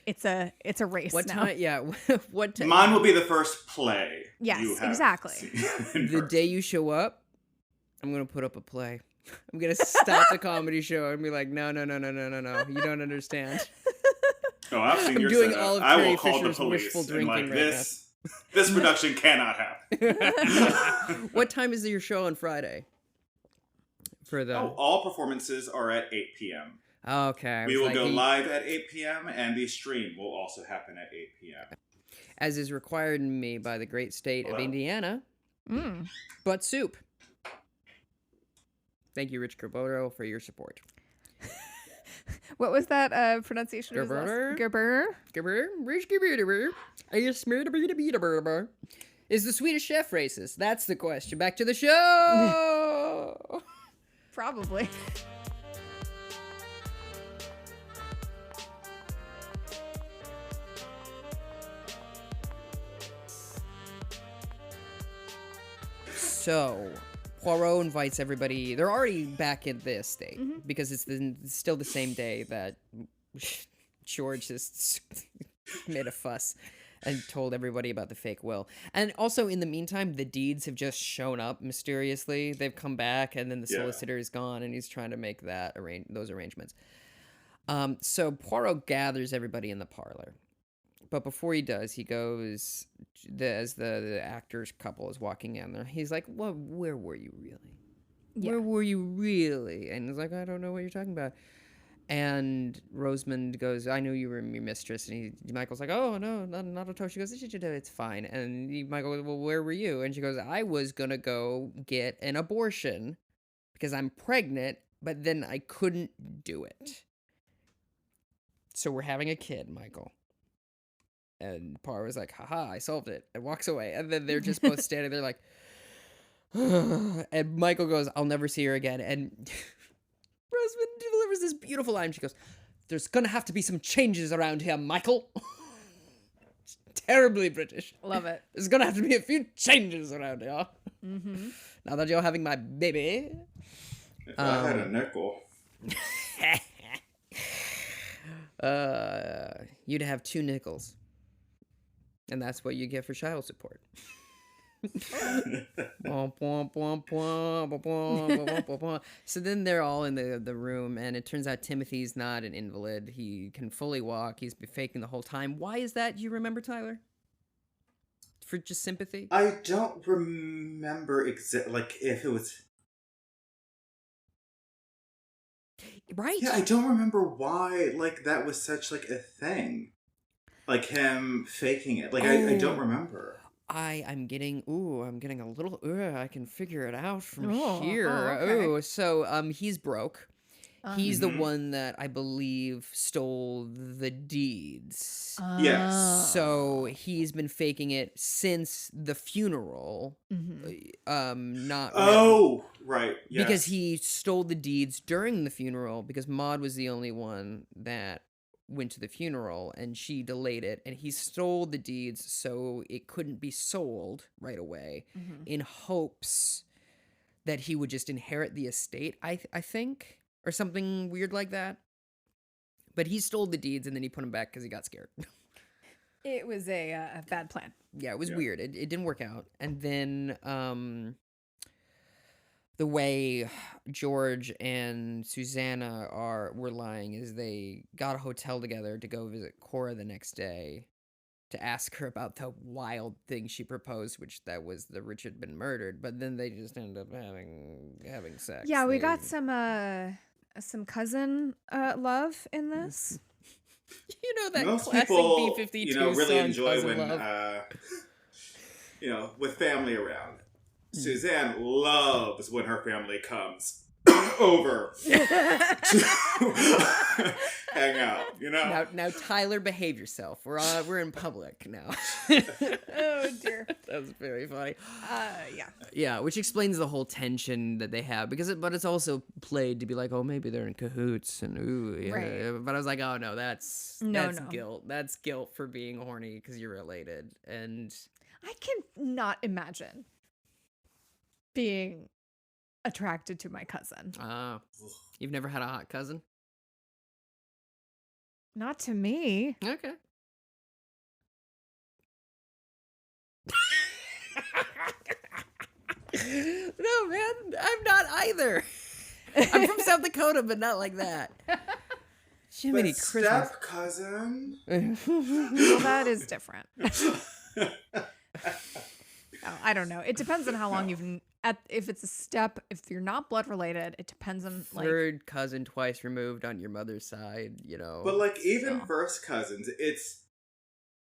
It's a race What now. time? Yeah. What time? Mine will be the first play. Yes, you have exactly. seen. The day you show up, I'm going to put up a play. I'm going to stop the comedy show and be like, no. You don't understand. Oh, I've seen I'm your doing setup. all of I will Carrie call Fisher's the police wishful and drinking like right this production cannot happen. What time is your show on Friday? All performances are at 8 p.m. Okay. We will go live at 8 p.m. and the stream will also happen at 8 p.m. As is required in me by the great state of Indiana. Butt soup. Thank you, Rich Gerboto, for your support. What was that pronunciation? Gerber. Rich Gerber. Is the Swedish chef racist? That's the question. Back to the show. Probably. So, Poirot invites everybody. They're already back in this state because it's still the same day that George just made a fuss and told everybody about the fake will. And also, in the meantime, the deeds have just shown up mysteriously. They've come back, and then the solicitor is gone, and he's trying to make those arrangements. So Poirot gathers everybody in the parlor. But before he does, he goes, as the actors couple is walking in there, he's like, "Well, where were you really? Yeah. Where were you really?" And he's like, "I don't know what you're talking about." And Rosamund goes, "I knew you were your mistress." And Michael's like, "Oh, no, not at all." She goes, "It's fine." And Michael goes, "Well, where were you?" And she goes, "I was going to go get an abortion because I'm pregnant, but then I couldn't do it. So we're having a kid, Michael." And Poirot was like, "Haha, I solved it," and walks away. And then they're just both standing there like, and Michael goes, "I'll never see her again." And Rosamund delivers this beautiful line. She goes, "There's gonna have to be some changes around here, Michael." Terribly British. Love it. There's gonna have to be a few changes around here. Now that you're having my baby. If I had a nickel. You'd have 2 nickels. And that's what you get for child support. So then they're all in the room, and it turns out Timothy's not an invalid. He can fully walk. He's been faking the whole time. Why is that? Do you remember, Tyler? For just sympathy? I don't remember if it was... Right. Yeah, I don't remember why, like, that was such, like, a thing. Like, him faking it. Like, I don't remember. I'm getting a little I can figure it out from Oh, here. okay. So he's broke. He's the Mhm. one that I believe stole the deeds. Yes. So he's been faking it since the funeral. Mhm. Not Oh, right. Yes. because he stole the deeds during the funeral because Maud was the only one that went to the funeral and she delayed it, and he stole the deeds so it couldn't be sold right away Mhm. in hopes that he would just inherit the estate, I think, or something weird like that. But he stole the deeds and then he put them back because he got scared. It was a bad plan. Yeah, it was Yeah. weird. It didn't work out. And then the way George and Susanna were lying is they got a hotel together to go visit Cora the next day to ask her about the wild thing she proposed, which that was that Richard had been murdered. But then they just ended up having sex. Yeah, we got some cousin love in this. You know that Most classic people, B-52 really song, enjoy Cousin when, Love. with family around. Hmm. Suzanne loves when her family comes over to hang out, Now, Tyler, behave yourself. We're in public now. Oh dear. That was very funny. Yeah. Yeah, which explains the whole tension that they have but it's also played to be like, oh, maybe they're in cahoots and ooh, yeah. Right. But I was like, oh no, that's No. guilt. That's guilt for being horny because you're related. And I can not imagine being attracted to my cousin. you've never had a hot cousin? Not to me. Okay. No, man, I'm not either. I'm from South Dakota, but not like that. Jiminy But Christmas. step cousin. Well, that is different. Oh, I don't know. It depends on how long if it's a step, if you're not blood related, it depends on Third cousin twice removed on your mother's side, But like even So. first cousins, it's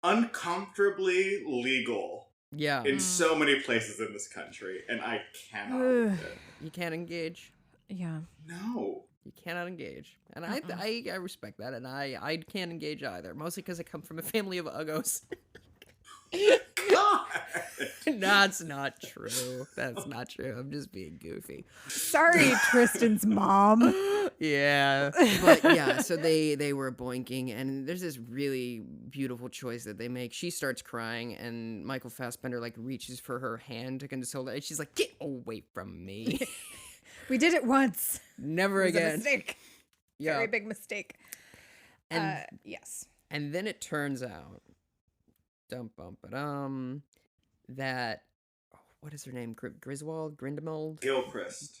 uncomfortably legal Yeah. in so many places in this country, and I cannot with it. You can't engage. Yeah. No. You cannot engage. And I respect that, and I can't engage either, mostly because I come from a family of uggos. God. That's not true. That's not true. I'm just being goofy. Sorry, Tristan's mom. Yeah. But yeah, so they were boinking, and there's this really beautiful choice that they make. She starts crying, and Michael Fassbender reaches for her hand to console her, and she's like, "Get away from me." We did it once. Never It was a again. mistake. Yeah. Very big mistake. And Yes. And then it turns out, that what is her name? Griswold, Grindelwald, Gilchrist.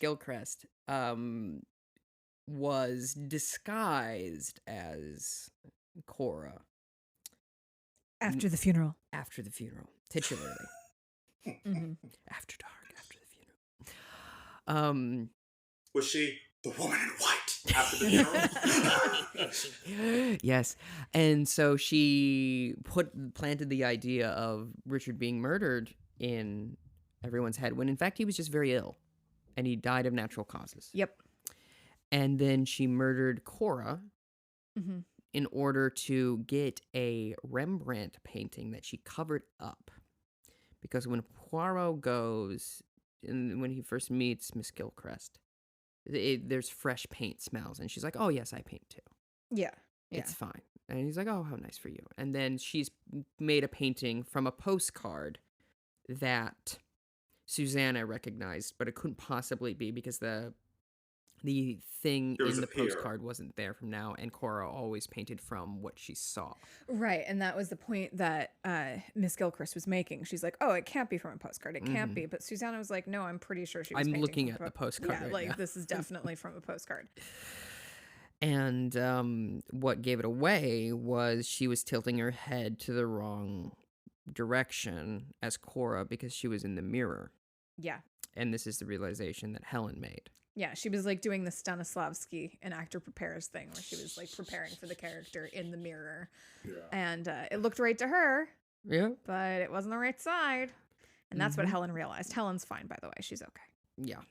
was disguised as Cora After the funeral. after the funeral, titularly. Mhm. After dark, after the funeral. Was she the woman in white after the funeral? Yes. And so she planted the idea of Richard being murdered in everyone's head when in fact he was just very ill and he died of natural causes. Yep. And then she murdered Cora Mhm. in order to get a Rembrandt painting that she covered up. Because when Poirot goes, and when he first meets Miss Gilchrist, there's fresh paint smells. And she's like, oh, yes, I paint too. Yeah. It's fine. And he's like, oh, how nice for you. And then she's made a painting from a postcard that Susanna recognized, but it couldn't possibly be because the thing There was in a the peer. postcard wasn't there from now, and Cora always painted from what she saw. Right. And that was the point that Miss Gilchrist was making. She's like, oh, it can't be from a postcard. It can't be. But Susanna was like, no, I'm pretty sure she was I'm painting looking from at the postcard Yeah, right now. this is definitely from a postcard. And what gave it away was she was tilting her head to the wrong direction as Cora because she was in the mirror. Yeah. And this is the realization that Helen made. Yeah, she was like doing the Stanislavski, an actor prepares thing, where she was like preparing for the character in the mirror. Yeah. And it looked right to her, Yeah. but it wasn't the right side. And that's what Mhm. Helen realized. Helen's fine, by the way. She's okay. Yeah.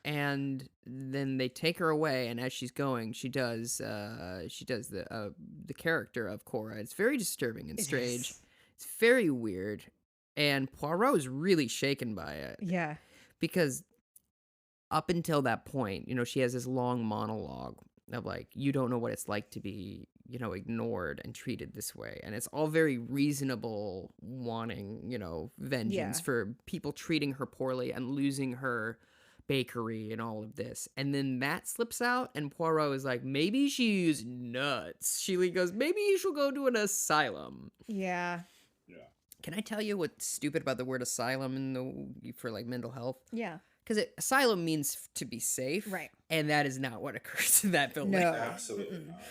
And then they take her away, and as she's going, she does the character of Cora. It's very disturbing and It strange. is. It's very weird, and Poirot is really shaken by it Yeah. because up until that point, she has this long monologue of like, you don't know what it's like to be, ignored and treated this way, and it's all very reasonable, wanting, vengeance Yeah. for people treating her poorly and losing her bakery and all of this. And then that slips out, and Poirot is like, maybe she's nuts. She goes, maybe you should go to an asylum. Yeah. Can I tell you what's stupid about the word asylum for like mental health? Yeah. Because asylum means to be safe, Right. and that is not what occurs in that building. No. Absolutely not.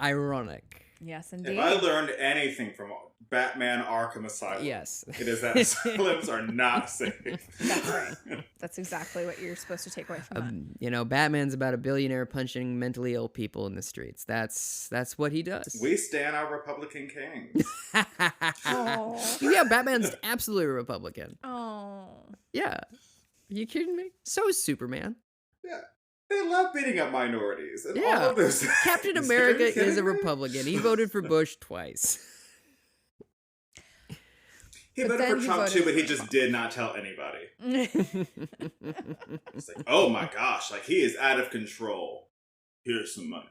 Ironic. Yes, If indeed. I learned anything from Batman Arkham Asylum, Yes. it is that asylums are not safe. That's right. That's exactly what you're supposed to take away from that. Batman's about a billionaire punching mentally ill people in the streets. That's what he does. We stand our Republican kings. Oh. Yeah, Batman's absolutely a Republican. Oh. Yeah. You kidding me? So is Superman. Yeah. They love beating up minorities. And Yeah. all of those Captain things. America Are you is kidding a me? Republican. He voted for Bush twice. He But voted then for he Trump voted too, but for he just did not tell anybody. It's like, oh my gosh, like he is out of control. Here's some money.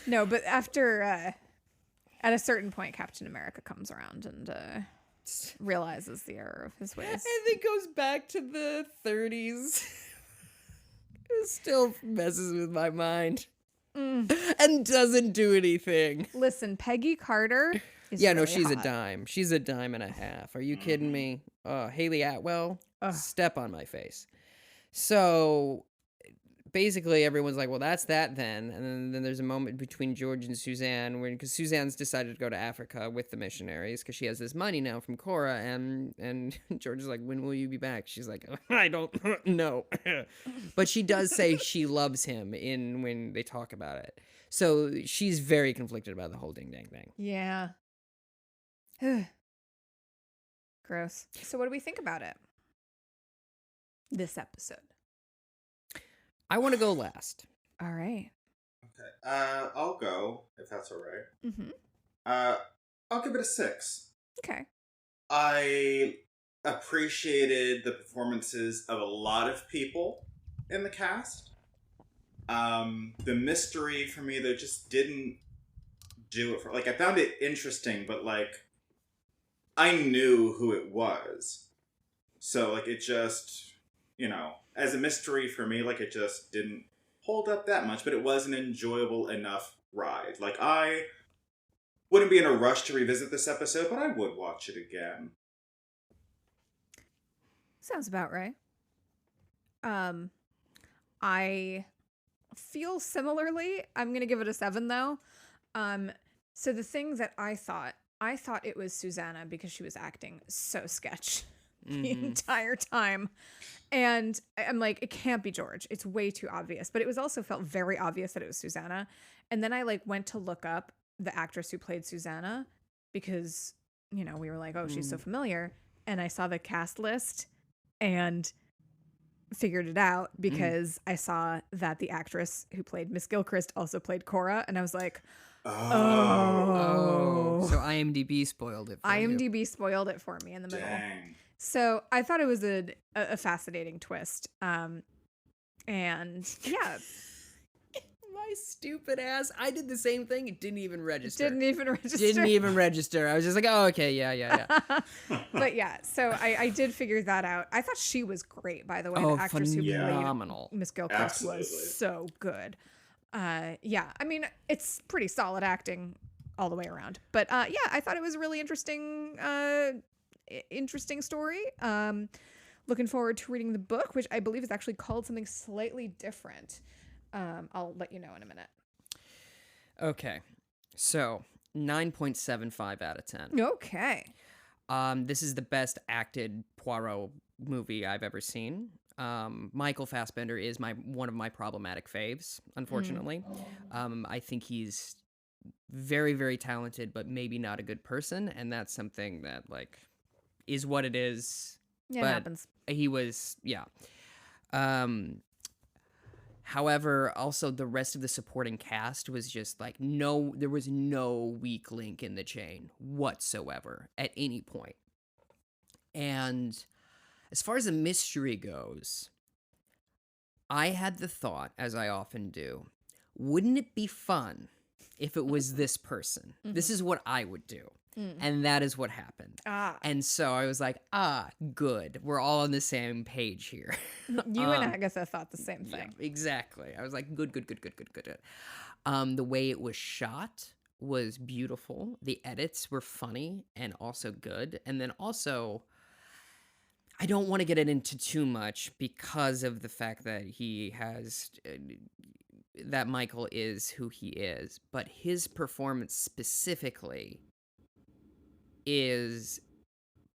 No, but after at a certain point, Captain America comes around and realizes the error of his ways. And it goes back to the 30s. It still messes with my mind. And doesn't do anything. Listen, Peggy Carter is Yeah, no, really she's a hot. dime. She's a dime and a half. Are you kidding me? Haley Atwell, Ugh. step on my face. So basically, everyone's like, well, that's that then. And then there's a moment between George and Suzanne, because Suzanne's decided to go to Africa with the missionaries because she has this money now from Cora. And George is like, when will you be back? She's like, I don't know. But she does say she loves him when they talk about it. So she's very conflicted about the whole ding dang thing. Yeah. Gross. So what do we think about it? This episode. I want to go last. All right. Okay. I'll go, if that's all right. Mm-hmm. I'll give it a 6. Okay. I appreciated the performances of a lot of people in the cast. The mystery for me, they just didn't do it for, like, I found it interesting, but like, I knew who it was. So like, it just, as a mystery for me, like, it just didn't hold up that much, but it was an enjoyable enough ride. Like, I wouldn't be in a rush to revisit this episode, but I would watch it again. Sounds about right. I feel similarly. I'm going to give it a 7 though. So the thing that I thought it was Susanna because she was acting so sketch the entire time. And I'm like, it can't be George. It's way too obvious. But it was also felt very obvious that it was Susanna. And then I like went to look up the actress who played Susanna because, we were like, oh, she's so familiar. And I saw the cast list and figured it out because I saw that the actress who played Miss Gilchrist also played Cora. And I was like, oh. So IMDb spoiled it for you. IMDb spoiled it for me in the middle. Dang. So I thought it was a fascinating twist. And yeah. My stupid ass. I did the same thing. It didn't even register. Didn't even register. Didn't even register. I was just like, oh, okay, yeah. But yeah, so I did figure that out. I thought she was great, by the way. Oh, the actress who played phenomenal. Miss Gilchrist Absolutely. was so good. Yeah, I mean, it's pretty solid acting all the way around. But yeah, I thought it was a really interesting story. Looking forward to reading the book, which I believe is actually called something slightly different. I'll let you know in a minute. Okay. So 9.75 out of 10. Okay. This is the best acted Poirot movie I've ever seen. Michael Fassbender is one of my problematic faves, unfortunately. I think he's very, very talented, but maybe not a good person, and that's something that like is what it is. Yeah, but it happens. He was, yeah. However, also the rest of the supporting cast was just like there was no weak link in the chain whatsoever at any point. And as far as the mystery goes, I had the thought, as I often do, wouldn't it be fun if it was this person? This is what I would do. And that is what happened. And so I was like, good. We're all on the same page here. You and Agatha thought the same thing. Yeah, exactly. I was like, good. The way it was shot was beautiful. The edits were funny and also good. And then also, I don't want to get it into too much because of the fact that that Michael is who he is, but his performance specifically is,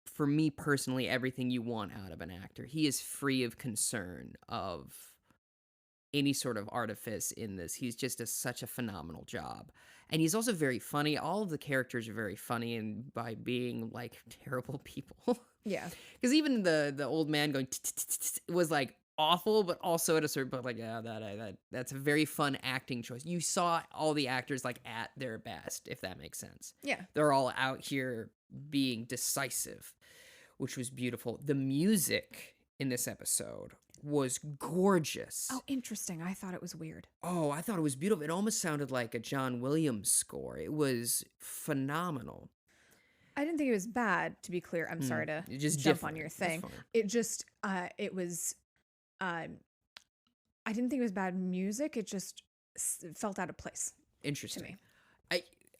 for me personally, everything you want out of an actor. He is free of concern of any sort of artifice in this. He's just such a phenomenal job. And he's also very funny. All of the characters are very funny, and by being like terrible people. Yeah. Because even the old man going was like awful, but also at a certain point, like, yeah, that's a very fun acting choice. You saw all the actors like at their best, if that makes sense. Yeah. They're all out here being decisive, which was beautiful. The music in this episode was gorgeous. Oh, interesting. I thought it was weird. Oh, I thought it was beautiful. It almost sounded like a John Williams score. It was phenomenal. I didn't think it was bad, to be clear. I'm sorry to just jump on your thing. It just, it was, I didn't think it was bad music. It just felt out of place. Interesting. To me.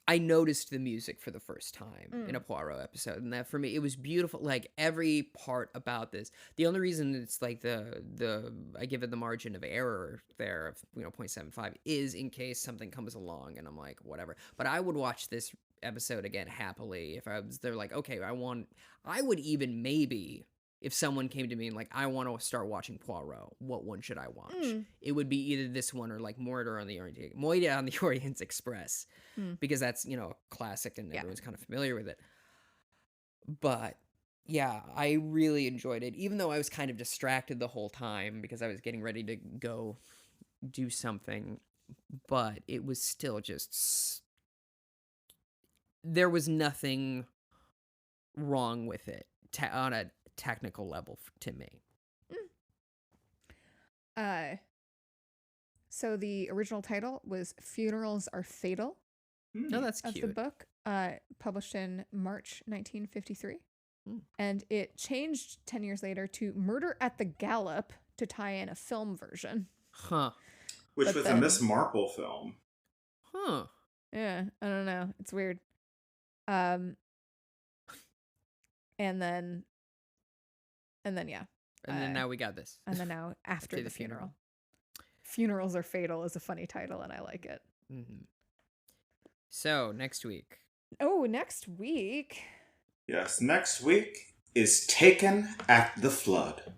I noticed the music for the first time in a Poirot episode, and that for me, it was beautiful. Like every part about this. The only reason it's like I give it the margin of error there of 0.75 is in case something comes along and I'm like, whatever. But I would watch this episode again happily if they're like, okay, I would even maybe, if someone came to me and like, I want to start watching Poirot, what one should I watch? It would be either this one or like Murder on the Orient Express, because that's, classic and everyone's kind of familiar with it. But yeah, I really enjoyed it, even though I was kind of distracted the whole time because I was getting ready to go do something. But it was still just, there was nothing wrong with it on a technical level to me. So the original title was Funerals Are Fatal. No, that's cute. Of the book, published in March 1953. And it changed 10 years later to Murder at the Gallop to tie in a film version. Huh. Which was a Miss Marple film. Huh. Yeah, I don't know. It's weird. And then yeah. And then now we got this. And then now after the funeral. Funerals Are Fatal is a funny title, and I like it. Mm-hmm. So, next week. Oh, next week. Yes, next week is Taken at the Flood.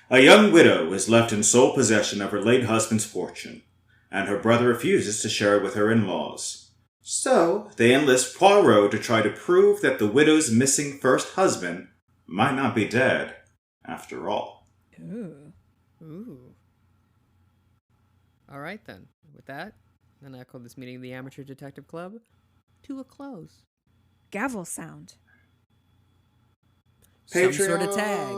A young widow is left in sole possession of her late husband's fortune, and her brother refuses to share it with her in-laws. So, they enlist Poirot to try to prove that the widow's missing first husband might not be dead, after all. Ooh. All right, then. With that, then I call this meeting of the Amateur Detective Club to a close. Gavel sound. Some sort of tag.